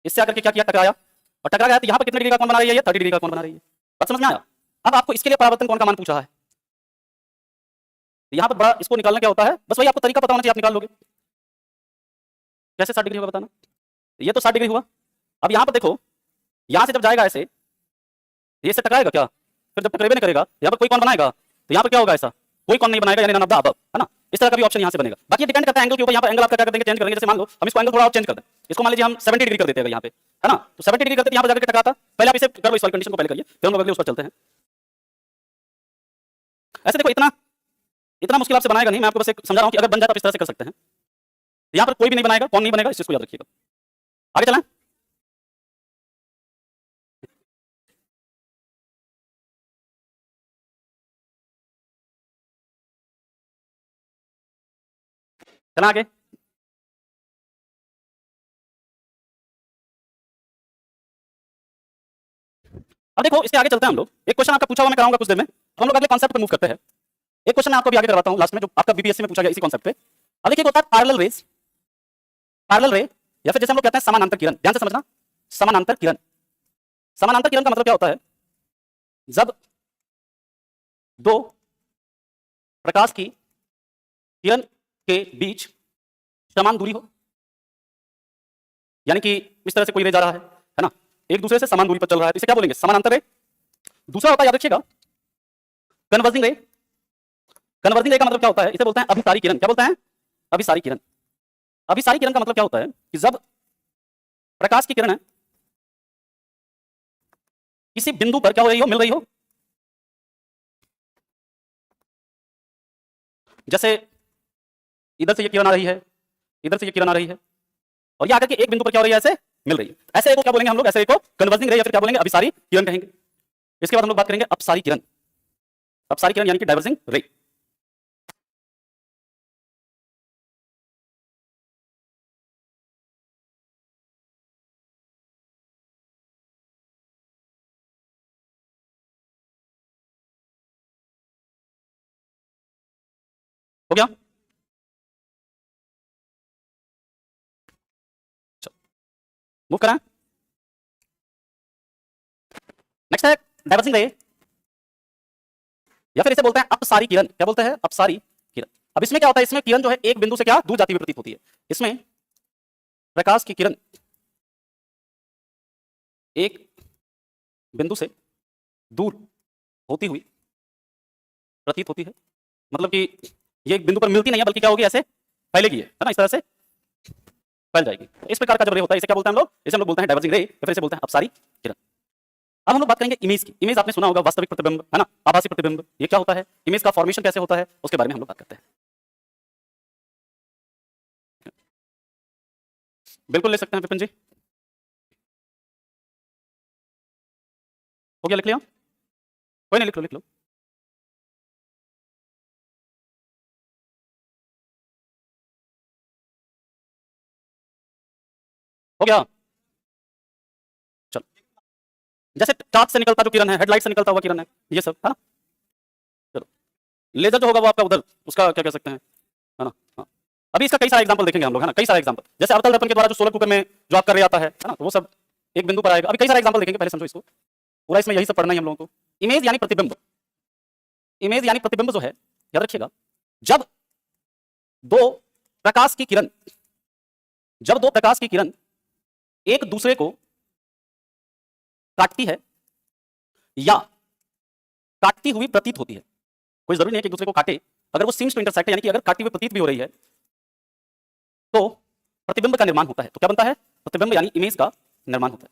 इससे आकर के क्या किया टकराया, और टकरा गया तो यहाँ पर कितने डिग्री का कोण बना रही है, ये 30 डिग्री का कोण बना रही है। बात समझ में आया। अब आपको इसके लिए परावर्तन कोण का मान पूछा है, यहाँ पर बड़ा इसको निकालना क्या होता है, बस वही आपको तरीका पता होना चाहिए, आप निकाल लोगे। कैसे 60 डिग्री होगा बताना, ये तो 60 डिग्री हुआ। अब यहाँ पर देखो, यहाँ से जब जाएगा ऐसे, ये इससे टकराएगा क्या, फिर जब टकरेबे नहीं करेगा यहाँ पर कोई कौन बनाएगा, तो यहाँ पर क्या होगा ऐसा, कोई कौन नहीं बनाएगा, यानी नन ऑफ द अबव, है ना। इस तरह का भी ऑप्शन यहाँ से बनेगा। बाकी डिपेंड करता है एंगल के ऊपर, यहाँ पर एंगल आपका क्या कर देंगे चेंज करेंगे। जैसे मान लो हम इसको एंगल थोड़ा और चेंज कर दें, इसको मान लीजिए हम 70 डिग्री कर देते हैं यहाँ पे, है ना, तो 70 डिग्री करते यहाँ पर जाकर टकराता। पहले आप इसे करो, इस वाली कंडीशन को पहले करिए, फिर हम अगले उस पर चलते हैं। ऐसे देखो इतना मुश्किल आपसे बनाएगा नहीं, मैं आपको बस एक समझा रहा हूँ कि अगर बन जाए तो इस तरह से कर सकते हैं। यहाँ पर कोई भी नहीं बनाएगा, कौन नहीं बनेगा, इस चीज को याद रखिएगा। आगे चलें। चला आगे। अब देखो इसके आगे चलते हैं हम लोग। एक क्वेश्चन आपका पूछा हुआ मैं कराऊंगा कुछ देर में। हम लोग अगले कॉन्सेप्ट पर मूव करते हैं। एक क्वेश्चन मैं आपको भी आगे करवाता हूं लास्ट में, जो आपका बीपीएससी में पूछा गया इसी कॉन्सेप्ट पे। अब देखिए होता है पैरेलल रेज, पैरेलल रे, या फिर जैसे हम लोग कहते हैं समानांतर किरण। ध्यान से समझना, समानांतर किरण। समानांतर किरण का मतलब क्या होता है? जब दो प्रकाश की किरण के बीच समान दूरी हो, यानी कि इस तरह से कोई रे जा रहा है ना, एक दूसरे से समान दूरी पर चल रहा है, इसे क्या बोलेंगे? समानांतर रे। दूसरा होता है, याद रखिएगा, कन्वर्जिंग रे। कन्वर्जिंग रे का मतलब क्या होता है? इसे बोलते हैं अभिसारी किरण। क्या बोलते हैं? अभिसारी किरण। अभिसारी किरण का मतलब क्या होता है कि जब प्रकाश की किरण किसी बिंदु पर क्या हो रही हो? मिल रही हो। जैसे इधर से ये किरण आ रही है, इधर से ये किरण आ रही है, और ये आकर के एक बिंदु पर क्या हो रही है? ऐसे मिल रही है। ऐसे को क्या बोलेंगे हम लोग? ऐसे को कन्वर्जिंग रे, या फिर क्या बोलेंगे? अभिसारी किरण कहेंगे। इसके बाद हम लोग बात करेंगे अपसारी किरण। अपसारी किरण यानी कि डाइवर्जिंग रे। हो गया? मूव करें। नेक्स्ट है डाइवर्जिंग रे, या फिर इसे बोलते हैं अपसारी किरण। क्या बोलते हैं? अपसारी किरण। अब इसमें क्या होता है? इसमें किरण जो है एक बिंदु से क्या दूर जाती हुई प्रतीत होती है। इसमें प्रकाश की किरण एक बिंदु से दूर होती हुई प्रतीत होती है। मतलब कि ये एक बिंदु पर मिलती नहीं है, बल्कि क्या होगी? ऐसे फैलेगी, है ना, इस तरह से फैल जाएगी। इस प्रकार का जब रे होता है, इसे क्या बोलते हैं हम लोग? इसे हम लोग बोलते हैं डाइवर्जिंग रे, या फिर इसे बोलते हैं अपसारी किरण। अब हम लोग बात करेंगे इमेज की। इमेज आपने सुना होगा, वास्तविक प्रतिबिंब, है ना, आभासी प्रतिबिंब। ये क्या होता है? इमेज का फॉर्मेशन कैसे होता है, उसके बारे में हम लोग बात करते हैं। बिल्कुल ले सकते हैं विपिन जी। हो गया? लिख लिया? कोई नहीं, लिख लो लिख लो। हो गया? चलो, जैसे टॉर्च से निकलता जो किरण है, हेडलाइट से निकलता हुआ किरण है, ये सब, है ना। चलो, लेजर जो होगा वो आपका उधर, उसका क्या कह सकते हैं, है ना। हाँ, अभी इसका कई सारे एग्जांपल देखेंगे हम लोग, है ना, कई सारे एग्जांपल। जैसे अवतल दर्पण के द्वारा जो सोलर कुकर में जो आप कर रहे आता है ना, तो वो सब एक बिंदु पर आएगा। अभी कई सारे एग्जांपल देखेंगे, पहले समझो इसको पूरा, इसमें यही सब पढ़ना है हम लोगों को। इमेज यानी प्रतिबिंब। इमेज यानी प्रतिबिंब जो है, याद रखिएगा, जब दो प्रकाश की किरण, जब दो प्रकाश की किरण एक दूसरे को काटती है या काटती हुई प्रतीत होती है, कोई जरूरी नहीं है कि एक दूसरे को काटे, अगर वो सीम्स टू इंटरसेक्ट, यानी कि अगर काटती हुई प्रतीत भी हो रही है, तो प्रतिबिंब का निर्माण होता है। तो क्या बनता है? प्रतिबिंब यानी इमेज का निर्माण होता है।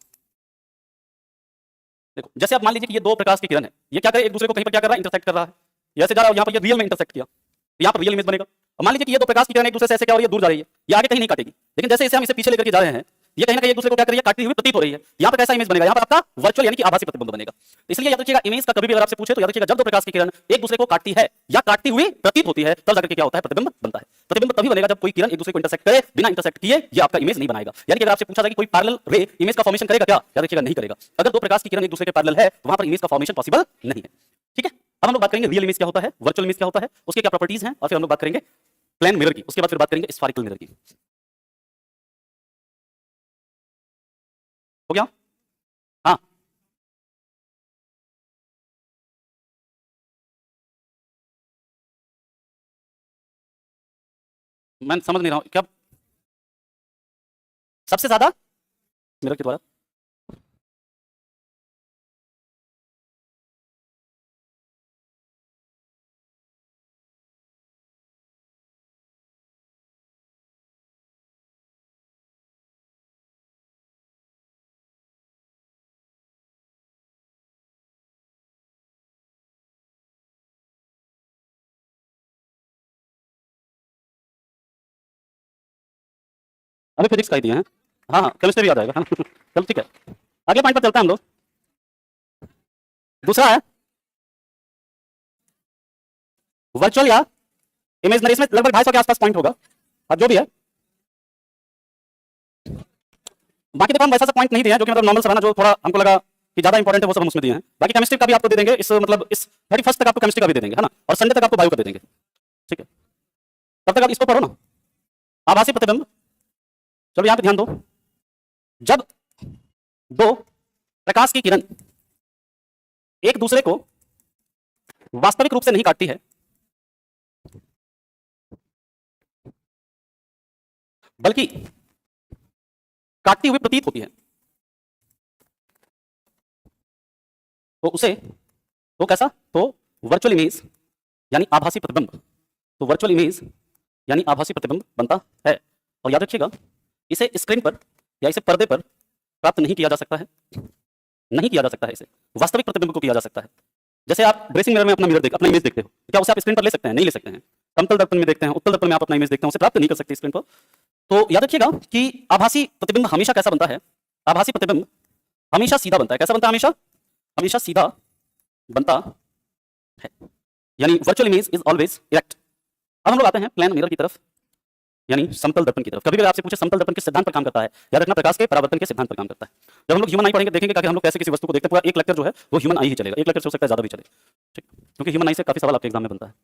देखो, जैसे आप मान लीजिए कि ये दो प्रकाश की किरण है, ये क्या करे? एक दूसरे को कहीं पर क्या कर रहा है? इंटरसेक्ट कर रहा है। ये ऐसे जा रहा है, यहाँ पर ये रियल में इंटरसेक्ट किया, यहाँ पर रियल इमेज बनेगा। और मान लीजिए कि ये दो प्रकाश की किरण एक दूसरे से ऐसे क्या हो रही है? दूर जा रही है, ये आगे कहीं नहीं काटेगी, लेकिन जैसे इसे हम इसे पीछे लेकर के जा रहे हैं, ये कहीं ना कहीं एक दूसरे को क्या कर रही है? काटती हुई प्रतीत हो रही है। यहाँ पर कैसा इमेज बनेगा? यहाँ पर आपका वर्चुअल यानी कि आभासी प्रतिबिंब बनेगा। इसलिए याद रखिएगा, इमेज का कभी भी अगर आपसे पूछे तो याद रखिएगा, जब दो प्रकाश की किरण एक दूसरे को काटती है या काटती हुई प्रतीत होती है, तब जाकर के क्या होता है? प्रतिबिंब बनता है। प्रतिबिंब तभी बनेगा जब कोई किरण एक दूसरे को इंटरसेक्ट करे, बिना इंटरसेक्ट किए ये आपका इमेज नहीं बनाएगा। यानी कि अगर आपसे पूछा जाए कि कोई पैरेलल रे इमेज का फॉर्मेशन करेगा क्या? याद रखिएगा, नहीं करेगा। अगर दो प्रकाश की किरण एक दूसरे के पैरेलल है, वहां पर इमेज का फॉर्मेशन पॉसिबल नहीं है। ठीक है, अब हम लोग बात करेंगे रियल इमेज क्या होता है, वर्चुअल इमेज क्या होता है, उसके क्या प्रॉपर्टीज हैं, और फिर हम लोग बात करेंगे प्लेन मिरर की, उसके बाद फिर बात करेंगे स्फेरिकल मिरर की। हो गया? हाँ, मैं समझ नहीं रहा हूं क्या सबसे ज्यादा मिरर के द्वारा। अभी फिजिक्स का ही दिए हैं। हाँ हाँ, केमिस्ट्री भी आ जाएगा, है ना। चलो ठीक है, अगले पॉइंट पर चलते हैं हम लोग। दूसरा है वर्चुअल या इमेजनरी। इसमें लगभग 250 के आसपास पॉइंट होगा, और जो भी है बाकी देखो हम वैसा सा पॉइंट नहीं दिया जो कि मतलब नॉर्मल सा ना, जो थोड़ा हमको लगा कि ज्यादा इंपॉर्टेंट है वो सब हम उसमें दिए हैं। बाकी केमिस्ट्री का भी आपको दे देंगे, इस मतलब इस 31 तक आपको केमिस्ट्री का भी दे देंगे, है ना, और संडे तक आपको बायो का दे देंगे, ठीक है। तब तक आप इसको पढ़ो ना, आभासी प्रतिबिंब। चलो यहां पे ध्यान दो, जब दो प्रकाश की किरण एक दूसरे को वास्तविक रूप से नहीं काटती है, बल्कि काटती हुई प्रतीत होती है, तो उसे तो कैसा, तो वर्चुअल इमेज यानी आभासी प्रतिबिंब, तो वर्चुअल इमेज यानी आभासी प्रतिबिंब बनता है। और याद रखिएगा, इसे स्क्रीन पर या इसे पर्दे पर प्राप्त नहीं किया जा सकता है, नहीं किया जा सकता है, इसे वास्तविक प्रतिबिंब को किया जा सकता है। जैसे आप ड्रेसिंग मिरर में अपना मिरर अपना इमेज देखते हो, क्या उसे आप स्क्रीन पर ले सकते हैं? नहीं ले सकते हैं। समतल दर्पण में देखते हैं, उत्तल दर्पण में आप अपना इमेज देखते हैं, उसे प्राप्त नहीं कर सकते स्क्रीन पर। तो याद रखिएगा कि आभासी प्रतिबिंब हमेशा कैसा बनता है, आभासी प्रतिबिंब हमेशा सीधा बनता है। कैसा बनता है? हमेशा हमेशा सीधा बनता है, यानी virtual image is always erect. अब हम लोग आते हैं प्लेन मिरर की तरफ, यानी समतल दर्पण की तरफ। कभी भी आपसे पूछे समतल दर्पण किस सिद्धांत पर काम करता है, याद रखना प्रकाश के परावर्तन के सिद्धांत पर काम करता है। जब हम लोग ह्यूमन आई पढ़ेंगे देखेंगे कि हम लोग कैसे किसी वस्तु को देखते हैं, पूरा एक लेक्चर जो है वो ह्यूमन आई ही चलेगा, एक लेक्चर से हो सकता है ज्यादा भी चले, ठीक, क्योंकि ह्यूमन आई से काफी सवाल आपके एग्जाम में बनता है।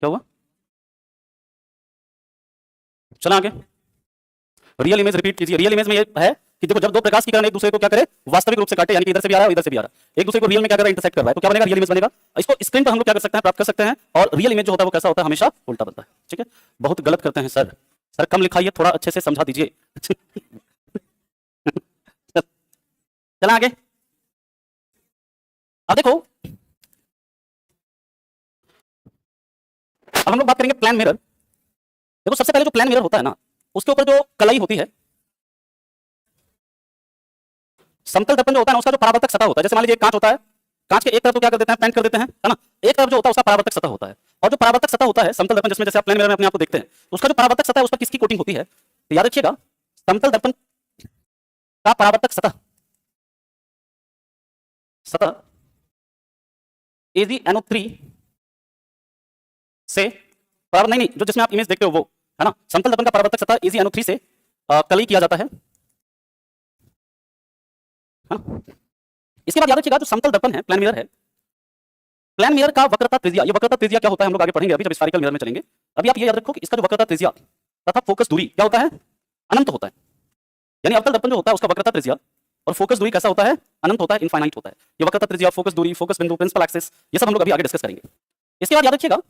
क्या हुआ? चला आगे, रियल इमेज रिपीट कीजिए। रियल इमेज में ये है कि देखो, जब दो प्रकाश की किरण एक दूसरे को क्या करे, वास्तविक रूप से काटे, यानी कि इधर से भी आ रहा है इधर से भी आ रहा है, एक दूसरे को रियल में क्या कर रहा है, इंटरसेक्ट कर रहा है, तो क्या बनेगा? रियल इमेज बनेगा। इसको स्क्रीन पर हम लोग क्या कर सकते हैं, प्राप्त कर सकते हैं। और रियल इमेज जो होता है वो कैसा होता है? हमेशा उल्टा बनता है, ठीक है। बहुत गलत करते हैं सर, सर कम लिखाइए, थोड़ा अच्छे से समझा दीजिए। चला आगे, अब देखो, अब हम लोग बात करेंगे प्लेन मिरर। देखो सबसे पहले जो प्लेन मिरर होता है ना, उसके ऊपर जो कलाई होती है, समतल दर्पण जो होता है ना, उसका जो परावर्तक सतह होता है, जैसे मान लीजिए कांच होता है, कांच के एक तरफ तो क्या कर देते हैं, पेंट कर देते हैं, है ना, एक तरफ जो होता है उसका परावर्तक सतह होता है। और जो परावर्तक सतह होता है समतल दर्पण, जिसमें जैसे आप प्लेन मिरर में अपने आप को देखते हैं, उसका जो परावर्तक सतह है उस पर किसकी कोटिंग होती है? तो याद रखिएगा, समतल दर्पण का परावर्तक सतह सतह AgNO3 से नहीं, जो जिसमें आप इमेज देखते हो वो, है ना, समतल दर्पण का परावर्तक सतह AgNO3 से कलई किया जाता है ना। इसके बाद याद रखिएगा, जो समतल दर्पण है, प्लेन मिरर है, प्लेन मिरर का वक्रता त्रिज्या, ये वक्रता त्रिज्या क्या होता है हम लोग आगे पढ़ेंगे, अभी जब स्फेरिकल मिरर में चलेंगे। अभी आप ये याद रखो कि इसका जो वक्रता त्रिज्या तथा फोकस दूरी क्या होता है? अनंत होता है। यानी अवतल दर्पण जो होता है उसका वक्रता त्रिज्या और फोकस दूरी कैसा होता है? अनंत होता है, इनफाइनाइट होता है। ये वक्रता त्रिज्या, फोकस दूरी, फोकस बिंदु, प्रिंसिपल एक्सिस, ये सब हम लोग अभी आगे डिस्कस करेंगे। इसके बाद याद रखिएगा,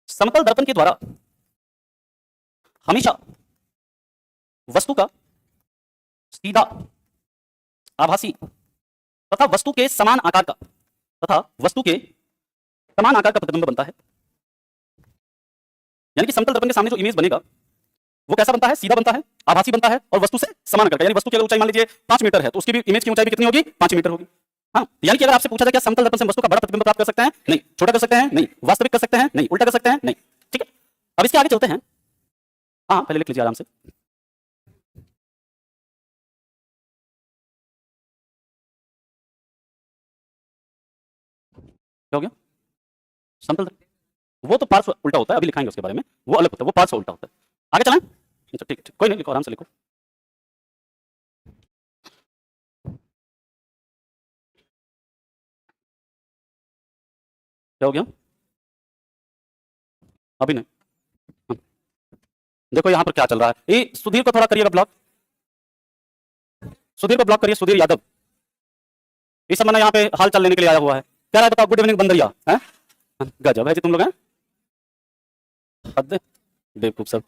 समतल दर्पण के द्वारा हमेशा वस्तु का सीधा आभासी तथा वस्तु के समान आकार का प्रतिबिंब बनता है। यानी कि समतल दर्पण के सामने जो इमेज बनेगा वो कैसा बनता है? सीधा बनता है, आभासी बनता है और वस्तु से समान आकार का। यानी वस्तु की ऊंचाई मान लीजिए 5 मीटर है, तो उसकी भी इमेज की ऊंचाई भी कितनी होगी? 5 मीटर होगी। हाँ, यानी कि अगर आपसे पूछा जाए क्या समतल दर्पण से वस्तु का बड़ा प्रतिबिंब प्राप्त कर सकते हैं? नहीं। छोटा कर सकते हैं? नहीं। वास्तविक कर सकते हैं? नहीं। उल्टा कर सकते हैं? नहीं। ठीक है, अब इसके आगे चलते हैं। हाँ, पहले लिख लीजिए आराम से। क्या हो गया? समतल वो तो पार्श्व उल्टा होता है, अभी लिखाएंगे उसके बारे में, वो अलग होता है, वो पार्श्व उल्टा होता है। आगे चलें? अच्छा ठीक है, कोई नहीं, लिखो आराम से लिखो। क्या हो गया? अभी नहीं। हाँ। देखो यहाँ पर क्या चल रहा है, ये सुधीर को थोड़ा करिएगा ब्लॉक, सुधीर को ब्लॉक करिए, सुधीर यादव। इस समय यहाँ पे हाल चाल लेने के लिए आया हुआ है, कह रहा है बताओ गुड इवनिंग बंदरिया है। गजब है जी तुम लोग हैं, हद बेवकूफ सब।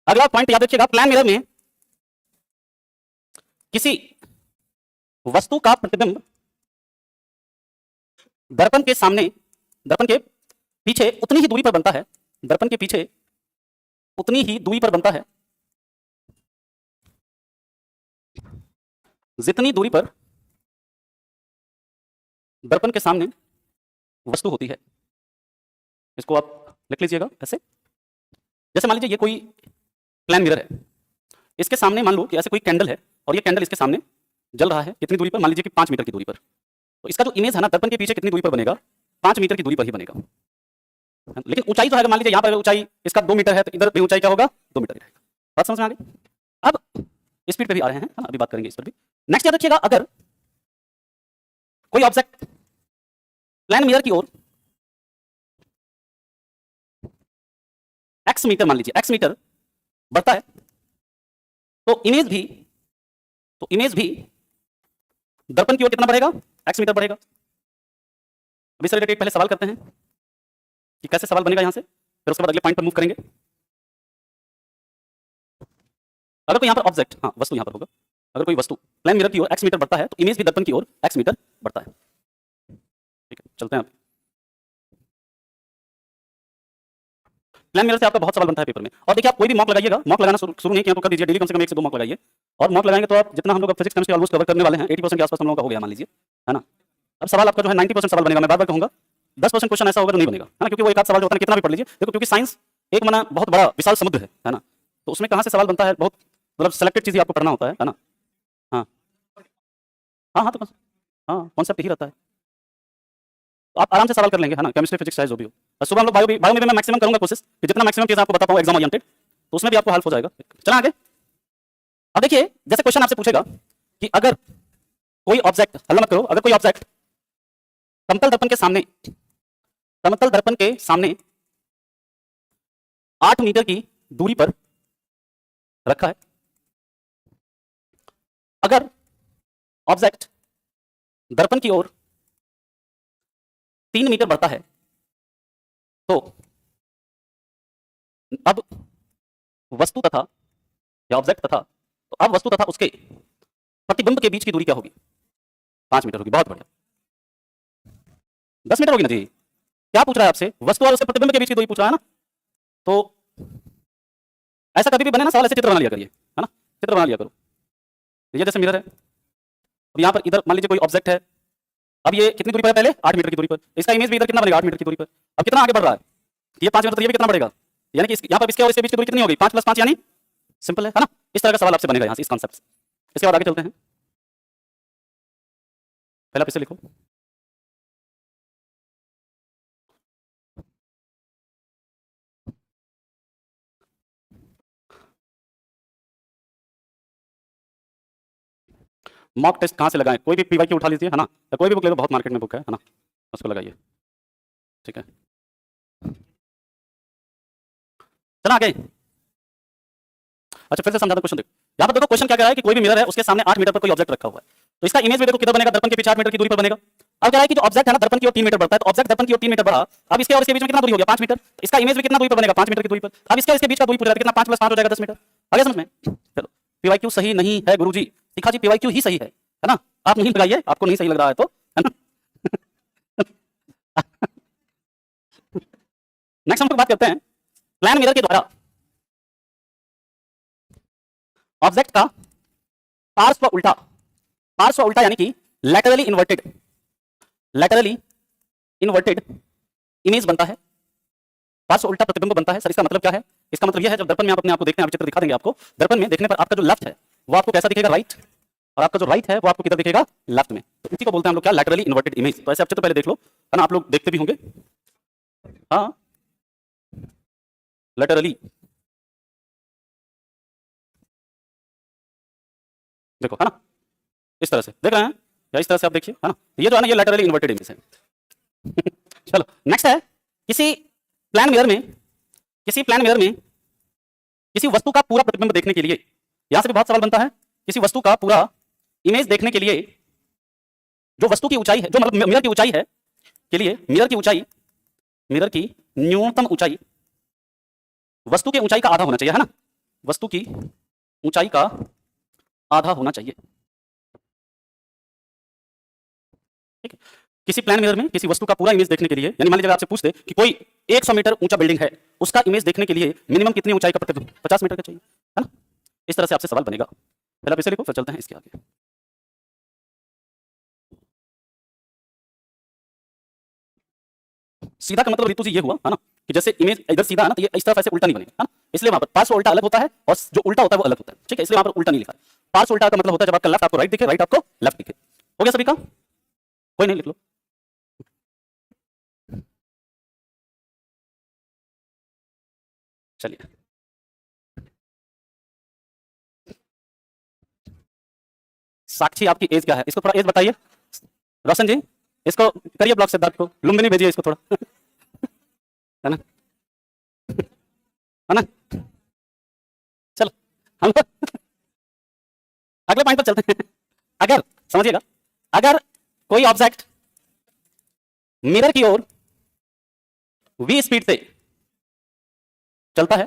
अगला पॉइंट याद रखिएगा, प्लेन मिरर में किसी वस्तु का प्रतिबिंब दर्पण के सामने, दर्पण के पीछे उतनी ही दूरी पर बनता है, दर्पण के पीछे उतनी ही दूरी पर बनता है जितनी दूरी पर दर्पण के सामने वस्तु होती है। इसको आप लिख लीजिएगा ऐसे, जैसे मान लीजिए ये कोई प्लेन मिरर है, इसके सामने मान लो कि ऐसे कोई कैंडल है और ये कैंडल इसके सामने जल रहा है, कितनी दूरी पर? मान लीजिए कि 5 मीटर की दूरी पर। तो इसका जो इमेज है ना दर्पण के पीछे कितनी दूरी पर बनेगा, 5 मीटर की दूरी पर ही बनेगा। लेकिन ऊंचाई जो है, मान लीजिए यहाँ पर ऊंचाई इसका 2 मीटर है, तो इधर भी ऊंचाई क्या होगा, 2 मीटर ही रहेगा। बात समझ में आ गई। अब स्पीड पे भी आ रहे हैं, है ना, अभी बात करेंगे इस पर भी। नेक्स्ट याद रखिएगा, अगर कोई ऑब्जेक्ट प्लेन मिरर की ओर x मीटर, मान लीजिए x मीटर बढ़ता है, तो इमेज भी दर्पण की ओर कितना बढ़ेगा, x मीटर बढ़ेगा। अभी इससे रिलेटेड पहले सवाल करते हैं कि कैसे सवाल बनेगा यहां से, फिर उसके बाद अगले पॉइंट पर मूव करेंगे। अगर कोई यहां पर ऑब्जेक्ट, हाँ वस्तु यहां पर होगा, अगर कोई वस्तु प्लेन मिरर की ओर x मीटर बढ़ता है, तो इमेज भी दर्पण की ओर x मीटर बढ़ता है। ठीक है, चलते हैं अब। प्लेन मिरर से आपका बहुत सवाल बनता है पेपर में। और देखिए, आप कोई भी मॉक लगाइएगा, मॉक लगाना शुरू नहीं किया तो कर दीजिए, डेली कम से कम 1 से 2 मॉक लगाइए। और मॉक लगाएंगे तो आप जितना हम लोग फिजिक्स केमिस्ट्री ऑलमोस्ट कवर करने वाले हैं, 80% के आसपास हम लोगों का हो गया मान लीजिए, है ना। अब सवाल आपका जो है 90% सवाल बनेगा, मैं बार बार कहूंगा 10% क्वेश्चन ऐसा होगा जो नहीं बनेगा, है ना, क्योंकि वो एक आध सवाल जो होता है कितना भी पढ़ लीजिए। देखो, क्योंकि साइंस एक मना बहुत बड़ा विशाल समुद्र है ना, तो उसमें कहाँ से सवाल बनता है, बहुत मतलब सेलेक्टेड चीजें आपको पढ़ना होता है ना। हाँ हाँ हाँ, तो हाँ कॉन्सेप्ट ही रहता है, तो आप आराम से सवाल कर लेंगे, है ना, केमिस्ट्री फिजिक्स चाहे जो भी हो। और सुबह हम लोग बायो में मैं मैक्सिमम करूंगा कोशिश कि जितना मैक्सिमम चीज आपको बता पाऊं एग्जाम ओरिएंटेड, तो उसमें भी आपको हेल्प हो जाएगा। चला आगे। अब देखिए, जैसे क्वेश्चन आपसे पूछेगा कि अगर कोई ऑब्जेक्ट, हल्ला मत करो, अगर कोई ऑब्जेक्ट समतल दर्पण के सामने 8 मीटर की दूरी पर रखा है, अगर ऑब्जेक्ट दर्पण की ओर 3 मीटर बढ़ता है, तो अब वस्तु तथा या ऑब्जेक्ट तथा, तो अब वस्तु तथा उसके प्रतिबिंब के बीच की दूरी क्या होगी, 5 मीटर होगी। बहुत बढ़िया, 10 मीटर होगी ना जी। क्या पूछ रहा है आपसे, वस्तु और उसके प्रतिबिंब के बीच की दूरी पूछ रहा है ना। तो ऐसा कभी भी बने ना सवाल, ऐसे चित्र बना लिया करिए, है ना, चित्र बना लिया करो। ये जैसे मिरर है, अब यहाँ पर इधर मान लीजिए कोई ऑब्जेक्ट है, अब ये कितनी दूरी पर है, पहले 8 मीटर की दूरी पर, इसका इमेज भी इधर कितना बनेगा, 8 मीटर की दूरी पर। अब कितना आगे बढ़ रहा है, ये 5 मीटर, तो ये भी कितना बढ़ेगा, यानी कि यहाँ पर इसके और इसके बीच की दूरी कितनी होगी, 5 + 5 यानी सिंपल है ना। इस तरह का सवाल आपसे बनेगा यहाँ से, इस कॉन्सेप्ट से। इसके बाद आगे चलते हैं, पहले आप इसे लिखो। मॉक टेस्ट कहाँ से लगाएं, कोई भी पीवाई की उठा लीजिए, है ना, या कोई भी बुक ले लो, बहुत मार्केट में बुक है ना, उसको लगाइए। ठीक है, चला आगे। अच्छा, फिर से समझा दो क्वेश्चन। देखो यहाँ पर, देखो क्वेश्चन क्या कह रहा है कि कोई भी मिरर है, उसके सामने 8 मीटर पर कोई ऑब्जेक्ट रखा हुआ है, तो इसका इमेज भी देखो किधर बनेगा, दर्पण के पीछे 8 मीटर की दूरी पर बनेगा। अब कह रहा है कि जो ऑब्जेक्ट है ना दर्पण की ओर 3 मीटर बढ़ता है, तो ऑब्जेक्ट दर्पण की ओर 3 मीटर बढ़ा, अब इसके और इसके बीच में कितना दूरी हो गया, 5 मीटर, तो इसका इमेज भी कितना दूरी पर बनेगा, 5 मीटर की दूरी पर। अब इसके और इसके बीच का दूरी पूछ रहा है, कितना, 5 + 5 हो जाएगा 10 मीटर। आगे समझ में। चलो, पीवाईक्यू सही नहीं है गुरुजी, दिखा जी पीवाईक्यू ही सही है ना, आप नहीं लगाइए, आपको नहीं सही लग रहा है तो, है ना। नेक्स्ट हम लोग बात करते हैं प्लेन मिरर के द्वारा ऑब्जेक्ट का पार्श्व उल्टा यानी कि लैटरली इन्वर्टेड इमेज बनता है, पार्श्व उल्टा प्रतिबिंब बनता है। सर इसका मतलब क्या है, इसका मतलब यह है, जब दर्पण में आप अपने आप को देखते हैं, आप चित्र दिखा देंगे आपको, दर्पन में देखने पर आपका जो लेफ्ट है वो आपको कैसा दिखेगा, राइट, और आपका जो राइट है वो आपको किधर दिखेगा, लेफ्ट में। तो इसी को बोलते हैं हम लोग क्या, लैटरली इन्वर्टेड इमेज। तो ऐसे आप चित्र पहले देख लो, है ना, आप लोग देखते भी होंगे, हाँ, लैटरली देखो, है ना, इस तरह से देख रहे हैं, या इस तरह से आप देखिए, है ना, ये जो है ना, ये लैटरली इन्वर्टेड इमेज है। चलो नेक्स्ट है, किसी प्लेन मिरर में किसी वस्तु का पूरा प्रतिबिंब देखने के लिए, यहां से भी बहुत सवाल बनता है, किसी वस्तु का पूरा इमेज देखने के लिए जो वस्तु की ऊंचाई है, जो मतलब मिरर की ऊंचाई है के लिए, मिरर की न्यूनतम ऊंचाई वस्तु की ऊंचाई का आधा होना चाहिए, है ना, वस्तु की ऊंचाई का आधा होना चाहिए। ठीक है, किसी प्लेन मिरर में किसी वस्तु का पूरा इमेज देखने के लिए, यानी मान लीजिए आपसे पूछते कि कोई 100 मीटर ऊंचा बिल्डिंग है, उसका इमेज देखने के लिए मिनिमम कितनी ऊंचाई का प्रतिबिंब, 50 मीटर का चाहिए, है ना। इस तरह से आपसे सवाल बनेगा, पहले आप इसे लिखो, फिर चलते हैं इसके आगे। सीधा का मतलब रितु जी ये हुआ, है ना, कि जैसे इमेज इधर सीधा है ना, तो ये इस तरफ ऐसे उल्टा नहीं बनेगा, है ना, इसलिए वहां पर पार्श्व उल्टा अलग होता है और जो उल्टा होता है वो अलग होता है। ठीक है, इसलिए वहां पर उल्टा नहीं लिखा है। पार्श्व उल्टा का मतलब होता है जब आपका लेफ्ट आपको राइट दिखे, राइट आपको लेफ्ट दिखे। हो गया सभी का। कोई नहीं, लिख लो। चलिए, साक्षी आपकी एज क्या है, इसको थोड़ा एज बताइए। रोशन जी, इसको करिए ब्लॉक सिद्धार्थ को, लुम्बिनी भेजिए इसको थोड़ा है ना, है ना। चलो हम अगले पॉइंट पर चलते हैं। अगर समझिएगा, अगर कोई ऑब्जेक्ट मिरर की ओर v स्पीड से चलता है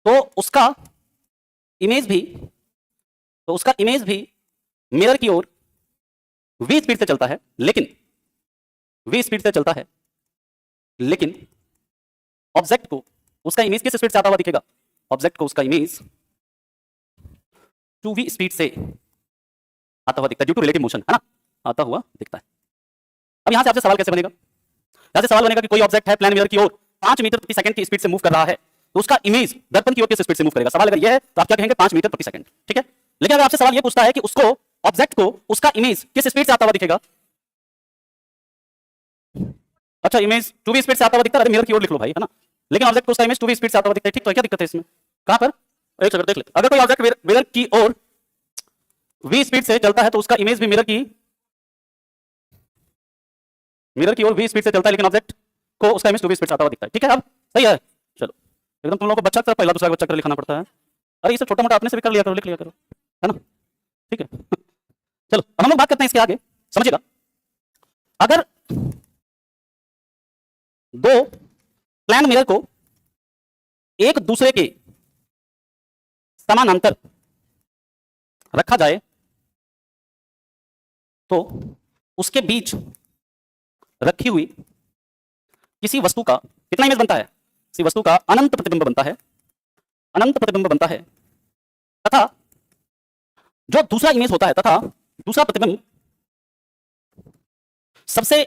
तो उसका इमेज भी मिरर की ओर v स्पीड से चलता है, लेकिन v स्पीड से चलता है, लेकिन ऑब्जेक्ट को उसका इमेज किस स्पीड से आता हुआ दिखेगा? ऑब्जेक्ट को उसका इमेज 2v स्पीड से आता हुआ दिखता है, ड्यू टू रिलेटिव मोशन, है ना, आता हुआ दिखता है। अब यहां से आपसे सवाल कैसे बनेगा? यहां से सवाल बनेगा कि कोई ऑब्जेक्ट है प्लेन मिरर की ओर 5 मीटर प्रति सेकंड की स्पीड से मूव कर रहा है, तो उसका इमेज दर्पण की ओर किस स्पीड से मूव करेगा? सवाल अगर यह है तो आप क्या कहेंगे? 5 मीटर प्रति सेकंड, ठीक है। लेकिन अगर आपसे सवाल यह पूछता है कि उसको ऑब्जेक्ट को उसका इमेज किस स्पीड से आता हुआ दिखेगा? अच्छा, इमेज 2v स्पीड से आता हुआ दिखता है, अरे मिरर की ओर लिख लो भाई, है ना, लेकिन ऑब्जेक्ट को उसका इमेज 2v स्पीड से आता हुआ दिखता है, ठीक, तो क्या दिक्कत है इसमें? कहां पर? एक सेकंड देख ले। अगर कोई ऑब्जेक्ट मिरर की ओर v स्पीड से चलता है तो उसका इमेज भी मिरर की ओर v स्पीड से चलता है, लेकिन ऑब्जेक्ट को उसका इमेज 2v स्पीड से आता हुआ दिखता है, ठीक है। अब सही है, चलो एकदम तुम लोगों को बच्चा पहला दूसरा बच्चा कर लिखाना पड़ता है, अरे इसे छोटा मोटा अपने से भी कर लिया करो, लिख लिया करो, है ना, ठीक है। चलो अब हम लोग बात करते हैं इसके आगे, समझिएगा। अगर दो प्लेन मिरर को एक दूसरे के समानांतर रखा जाए तो उसके बीच रखी हुई किसी वस्तु का कितना इमेज बनता है? किसी वस्तु का अनंत प्रतिबिंब बनता है, अनंत प्रतिबिंब बनता है, तथा जो दूसरा इमेज होता है, तथा दूसरा प्रतिबिंब सबसे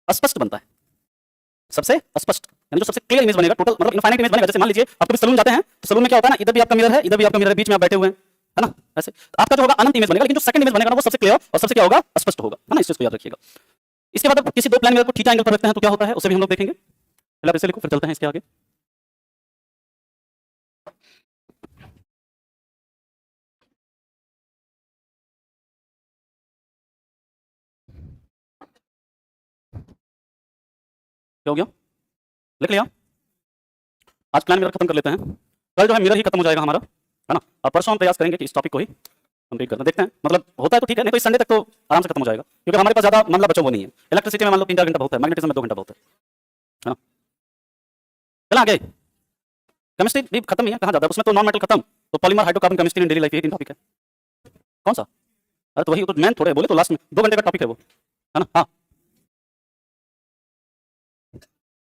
अस्पष्ट बनता है, सबसे अस्पष्ट, यानी जो सबसे क्लियर इमेज बनेगा, टोटल मतलब इनफाइनाइट इमेज बनेगा। जैसे मान लीजिए आप कभी सलून जाते हैं तो सलून में क्या होता है ना, इधर भी आपका मिरर है, इधर भी आपका मिरर है, बीच में आप बैठे हुए हैं, है ना, ऐसे तो आपका जो होगा अनंत इमेज बनेगा, लेकिन जो सेकंड इमेज बनेगा ना वो सबसे क्लियर और सबसे क्या होगा? स्पष्ट होगा, है ना, इस चीज को याद रखिएगा। इसके बाद किसी दो प्लेन मिरर को थीटा एंगल पर रखते हैं तो क्या होता है, उसे भी हम लोग देखेंगे। पहले आप इसे लिखो, फिर चलते हैं इसके आगे। क्या हो गया? लिख लिया? आज प्लान मिरर खत्म कर लेते हैं, कल जो है मिरर ही खत्म हो जाएगा हमारा, है ना, और परसों हम प्रयास करेंगे कि इस टॉपिक को ही कंप्लीट करना। देखते हैं, मतलब होता है तो ठीक है, नहीं तो इस संडे तक तो आराम से खत्म हो जाएगा, क्योंकि हमारे पास ज्यादा मामला बचा वो नहीं है। इलेक्ट्रिसिटी में मान लो 3-4 घंटा बहुत है, मैग्नेटिज्म में 2 घंटा बहुत है ना। चला आगे, केमिस्ट्री भी खत्म ही है, कहाँ जाता है उसमें तो, नॉन मेटल खत्म, तो polymer, hydrocarbon, chemistry in daily life, ये 3 टॉपिक है। कौन सा? अरे तो वही तो मेन थोड़े बोले तो लास्ट में 2 घंटे का टॉपिक है वो, है ना। हाँ,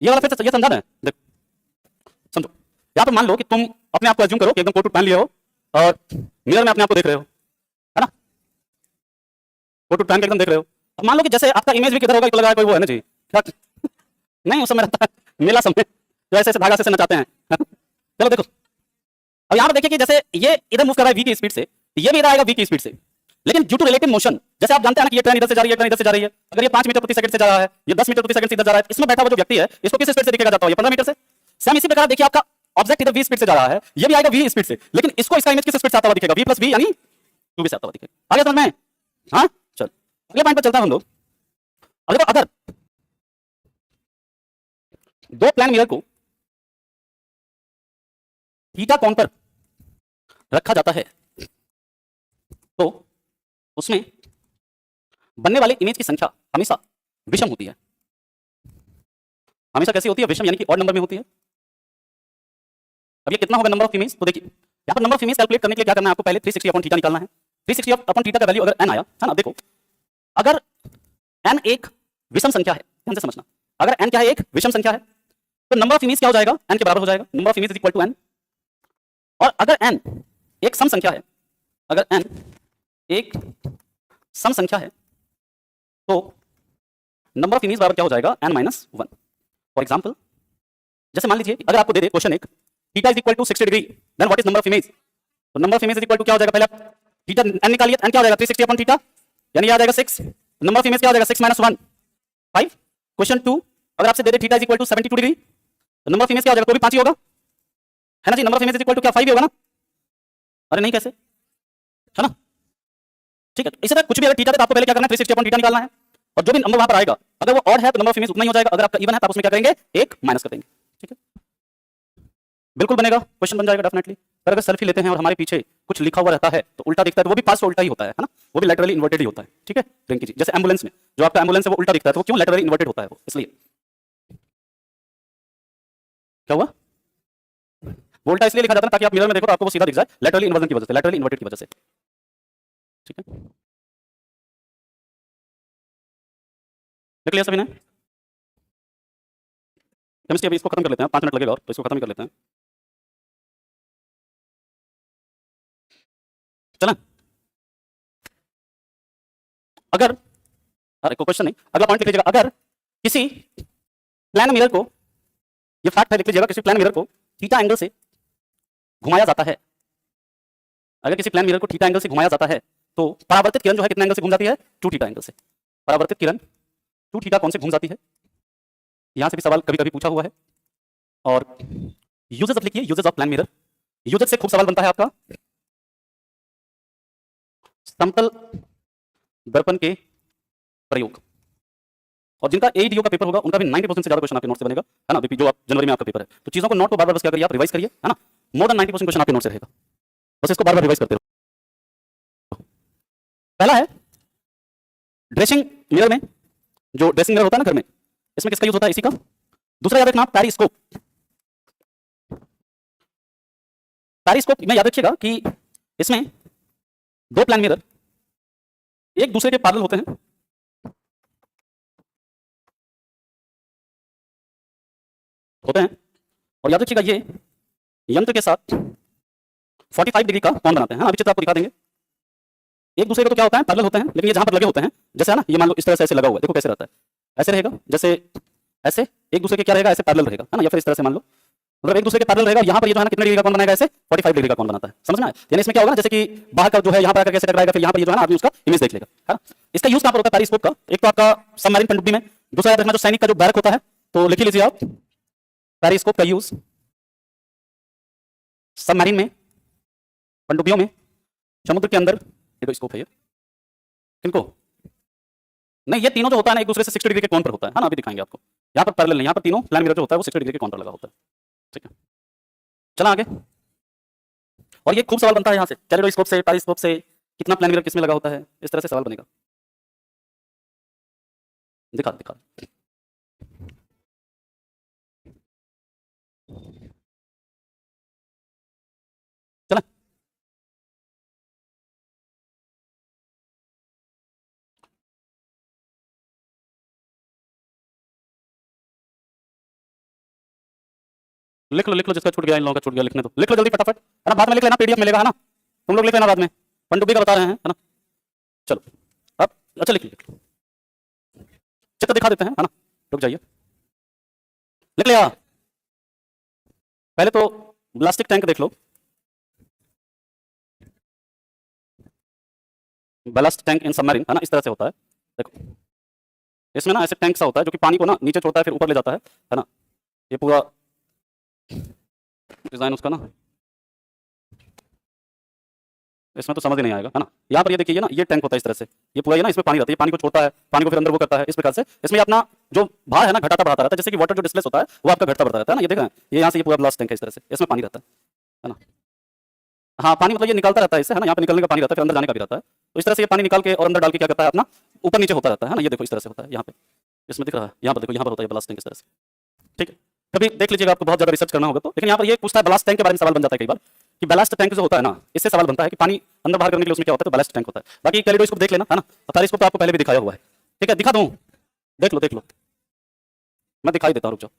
ये वाला फिर से ये समझा ना, देखो समझो, या तो मान लो कि तुम अपने आप को अज्यूम करो कि एकदम कोट पहन लिया हो और मिरर में अपने आप को देख रहे हो, है ना, कोट पहन के एकदम देख रहे हो। अब मान लो कि जैसे आपका इमेज भी किधर होगा, तो लगा कोई वो है ना जी, क्या नहीं उस समय रहता है मेला समय, जो ऐसे धागा से नचाते हैं चलो देखो, अब यहाँ पर देखिए कि जैसे ये इधर मूव कर रहा है v की स्पीड से, ये भी इधर आएगा v की स्पीड से, लेकिन ड्यू टू रिलेटिव मोशन, जैसे आप जानते हैं ना कि ये ट्रेन इधर से जा रही है, ट्रेन इधर से जा रही है, अगर ये 5 मीटर प्रति सेकंड से जा रहा है, ये 10 मीटर प्रति सेकंड से इधर जा रहा है, इसमें बैठा हुआ जो व्यक्ति है इसको किस स्पीड से दिखेगा जाता है? 15 मीटर से। सेम इसी प्रकार देखिए आपका ऑब्जेक्ट इधर v स्पीड से जा रहा है, ये भी आएगा v स्पीड से, लेकिन इसको इसका इमेज किस स्पीड से आता हुआ दिखेगा? v प्लस v यानी 2v से आता हुआ दिखेगा। आगे समझ में? हाँ, चल अगले पॉइंट पर चलता है हम लोग। अगर दो प्लेन मिरर को थीटा कोण पर रखा जाता है तो उसमें बनने वाले इमेज की संख्या हमेशा विषम होती है। हमेशा कैसी होती है? विषम, यानी कि ऑड नंबर में होती है। अब ये कितना होगा नंबर ऑफ इमेज? तो देखिए यहां पर नंबर ऑफ इमेज कैलकुलेट करने के लिए क्या करना है आपको? पहले 360 अपॉन थीटा निकालना है। 360 अपॉन थीटा का वैल्यू अगर n आया, है ना, देखो अगर n एक विषम संख्या है, ध्यान से समझना, अगर n क्या है? एक विषम संख्या है, तो नंबर ऑफ इमेज क्या हो जाएगा? n के बराबर हो जाएगा, number of image is equal to n। और अगर n एक सम संख्या है, अगर n एक सम संख्या है तो नंबर ऑफ इमेज बराबर क्या हो जाएगा? n minus 1। फॉर एग्जाम्पल, जैसे मान लीजिए अगर आपको दे दे क्वेश्चन एक, theta is equal to 60 degree, then what is number of image? तो number of image is equal to क्या हो जाएगा? पहले आप थीटा n निकालिए, n क्या हो जाएगा? 360 अपॉन थीटा, यानी आ जाएगा 6। नंबर ऑफ इमेज क्या हो जाएगा 6 - 1 5। क्वेश्चन 2 अगर आपसे दे दे theta is equal to 72 degree तो नंबर ऑफ इमेज क्या हो जाएगा, तो भी 5 ही होगा, है ना जी। Number of image is equal to क्या 5 ही होगा ना, अरे नहीं कैसे, है ना, ठीक है। इसी तरह कुछ भी अगर थीटा दे तो आपको पहले क्या करना है 360 अपॉन थीटा निकालना है, और जो भी नंबर वहां पर आएगा अगर वो ऑड है तो नंबर ऑफ इमेज उतना ही हो जाएगा, अगर आपका इवन है तो आप उसमें क्या करेंगे एक माइनस कर देंगे, ठीक है। बिल्कुल बनेगा, क्वेश्चन बन जाएगा डेफिनेटली। पर अगर सेल्फी लेते हैं और हमारे पीछे कुछ लिखा हुआ रहता है तो उल्टा दिखता है, तो वो भी पास से उल्टा ही होता है ना, वो भी लैटरली इन्वर्टेड ही होता है, ठीक है रिंकी जी। जैसे एम्बुलेंस में जो आपका एम्बुलेंस है वो उल्टा दिखता है, तो वो क्यों लैटरली इन्वर्टेड होता है, वो इसलिए क्या हुआ, वो उल्टा इसलिए लिखा जाता है ताकि आप मिरर में देखो तो आपको वो सीधा दिख जाए, लैटरली इन्वर्जन की वजह से, लैटरली इन्वर्टेड की वजह से, ठीक है। देख लिया सभी ने केमिस्ट्री, अभी इसको खत्म कर लेते हैं, 5 मिनट लगेगा और तो इसको खत्म ही कर लेते हैं, चलें। अगर अरे कोई क्वेश्चन नहीं, अगला पॉइंट लिख लीजिएगा, अगर किसी प्लान मिरर को, ये फैक्ट है लिख लीजिएगा, किसी प्लान मिरर को थीटा एंगल से घुमाया जाता है, अगर किसी प्लान मिरर को थीटा एंगल से घुमाया जाता है तो परावर्तित किरण जो है कितने एंगल से घूम जाती है 2 थीटा एंगल से, परावर्तित किरण 2 थीटा कौन से घूम जाती है, यहां से भी सवाल कभी कभी पूछा हुआ है। और यूजेस ऑफ लिखिए, uses of plane mirror, uses से खूब सवाल बनता है आपका, समतल दर्पण के प्रयोग, और जिनका एईडीओ का पेपर होगा उनका भी 90% से ज्यादा क्वेश्चन आपके नोट से बनेगा, है ना, जो आप जनवरी में आपका पेपर है, तो चीजों को नोट को बार-बार बस क्या करिए आप रिवाइज करिए, है ना, मोर देन 90% क्वेश्चन आपके नोट से रहेगा, बस इसको बार-बार रिवाइज करते रहो। पहला है ड्रेसिंग मिरर में, जो ड्रेसिंग मिरर होता है ना घर में, इसमें किसका यूज होता है, इसी का। दूसरा याद रखना पेरिस्कोप, पेरिस्कोप में याद रखिएगा कि इसमें 2 प्लान मिरर एक दूसरे के पैरेलल होते हैं, और याद रखिएगा ये यंत्र के साथ 45 डिग्री का कोण बनाते हैं, अभी चित्र आपको दिखा देंगे। एक दूसरे का तो क्या होता है पैरेलल होते हैं, लेकिन ये जहां पर लगे होते हैं, जैसे है ना, ये मान लो इस तरह से ऐसे लगा हुआ है, देखो कैसे रहता है, ऐसे रहेगा, जैसे ऐसे एक दूसरे के क्या रहेगा, ऐसे पैरेलल रहेगा, है ना, या फिर इस तरह से मान लो, मतलब एक दूसरे के पैरेलल रहेगा, यहाँ पर ये जो है ना कितने डिग्री का कोण बनाएगा, ऐसे 45 डिग्री का कोण बनाता है, समझना है। यानी इसमें क्या होगा ना, जैसे कि बाहर का जो है यहाँ पर आकर कैसे टकराएगा, फिर यहाँ पर ये जो है ना आदमी उसका इमेज देख लेगा, है ना। इसका यूज कहां पर होता है पेरिस्कोप का, एक तो आपका सबमरीन पनडुब्बी में, दूसरा याद रखना जो सैनिक का जो बैरक होता है, तो लिख लीजिए आप पेरिस्कोप का यूज सबमरीन में, पनडुब्बियों में, समुद्र के अंदर, ये तो स्कोप है ये, किनको नहीं, ये तीनों जो होता है ना एक दूसरे से 60 डिग्री के कोण पर होता है ना, अभी दिखाएंगे आपको, यहाँ पर पैरेलल नहीं, यहाँ पर तीनों प्लान मिरर जो होता है वो 60 डिग्री के कोण पर लगा होता है, ठीक है। चला आगे, और ये खूब सवाल बनता है यहाँ से, कैलेडोस्कोप से, पेरिस्कोप से, कितना प्लान मिरर किसमें लगा होता है, इस तरह से सवाल बनेगा, दिखा दिखा चला। लिख लो जिसका छूट गया, इन लोगों का छूट गया, लिखने दो, लिख लो जल्दी फटाफट, है ना, बाद में लिख लेना, पीडीएफ मिलेगा, है ना, तुम लोग लिख लेना बाद में, पनडुब्बी का बता रहे हैं, है ना। चलो अब अच्छा लिख लो, चित्र दिखा देते हैं, है ना, रुक जाइए, लिख लिया। पहले तो ब्लास्टिक टैंक देख लो, बैलास्ट टैंक इन सबमरीन, है ना, इस तरह से होता है, देखो इसमें ना ऐसे टैंक सा होता है जो कि पानी को ना नीचे छोड़ता है फिर ऊपर ले जाता है ना, ये पूरा डिजाइन उसका ना, इसमें तो समझ ही नहीं आएगा, है ना। यहाँ पर ये देखिए ना, ये टैंक होता है इस तरह से, ये पूरा ये ना इसमें पानी रहता है, पानी को छोड़ता है, पानी को फिर अंदर वो करता है, इस प्रकार से इसमें अपना जो भार है ना घटाता बढ़ाता रहता है, जैसे कि वाटर जो डिस्प्लेस होता है वो आपका घटता बढ़ता रहता है ना, ये देख रहे हैं, ये यहाँ से ये पूरा ब्लास्ट टैंक है इस तरह से, इसमें पानी रहता है ना। हाँ पानी मतलब ये निकलता रहता है इससे, है ना, यहाँ पे निकलने का पानी रहता है, फिर अंदर जाने का भी रहता है, तो इस तरह से ये पानी निकाल के और अंदर डाल के क्या करता है अपना ऊपर नीचे होता रहता है ना, ये देखो इस तरह से होता है, यहाँ पे इसमें दिख रहा है, यहाँ पर देखो यहाँ पर होता है ब्लास्ट टैंक इस तरह से, ठीक है। कभी देख लीजिएगा, आपको बहुत ज्यादा रिसर्च करना होगा तो, लेकिन यहाँ पर ये पूछता है ब्लास्ट टैंक के बारे में सवाल बन जाता है कई बार कि बैलास्ट टैंक जो होता है ना, इससे सवाल बनता है कि पानी अंदर बाहर करने के लिए उसमें क्या होता है, तो बैलास्ट टैंक होता है। बाकी कैलेडोस्कोप देख लेना, है ना, पेरिस्कोप तो आपको पहले भी दिखाया हुआ है, ठीक है, दिखा दूं, देख लो मैं दिखाई देता हूँ, रुक जाओ,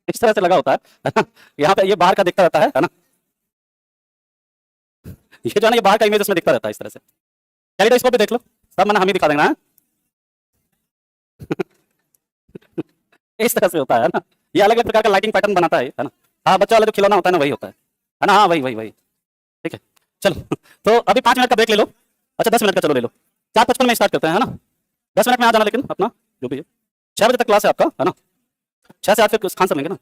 इस तरह से लगा होता है यहाँ पे ये बाहर का दिखता रहता है ना, ये जो है ना ये बाहर का इमेज इसमें दिखता रहता है इस तरह से, कैलेडोस्कोप पे देख लो, सब मैंने हम ही दिखा देना है इस तरह से होता है ना, ये अलग अलग प्रकार का लाइटिंग पैटर्न बनाता है ना, हाँ बच्चा वाला जो खिलौना होता है ना वही होता है ना, हाँ वही, ठीक है। चलो तो अभी 5 मिनट का ब्रेक ले लो। अच्छा 10 मिनट का चलो ले लो। 4:55 में स्टार्ट करते हैं, है ना? 10 मिनट में आ जाना, लेकिन अपना जो भी है 6 बजे तक क्लास है आपका, है ना? 6 से 8 फिर खान सर लेंगे ना।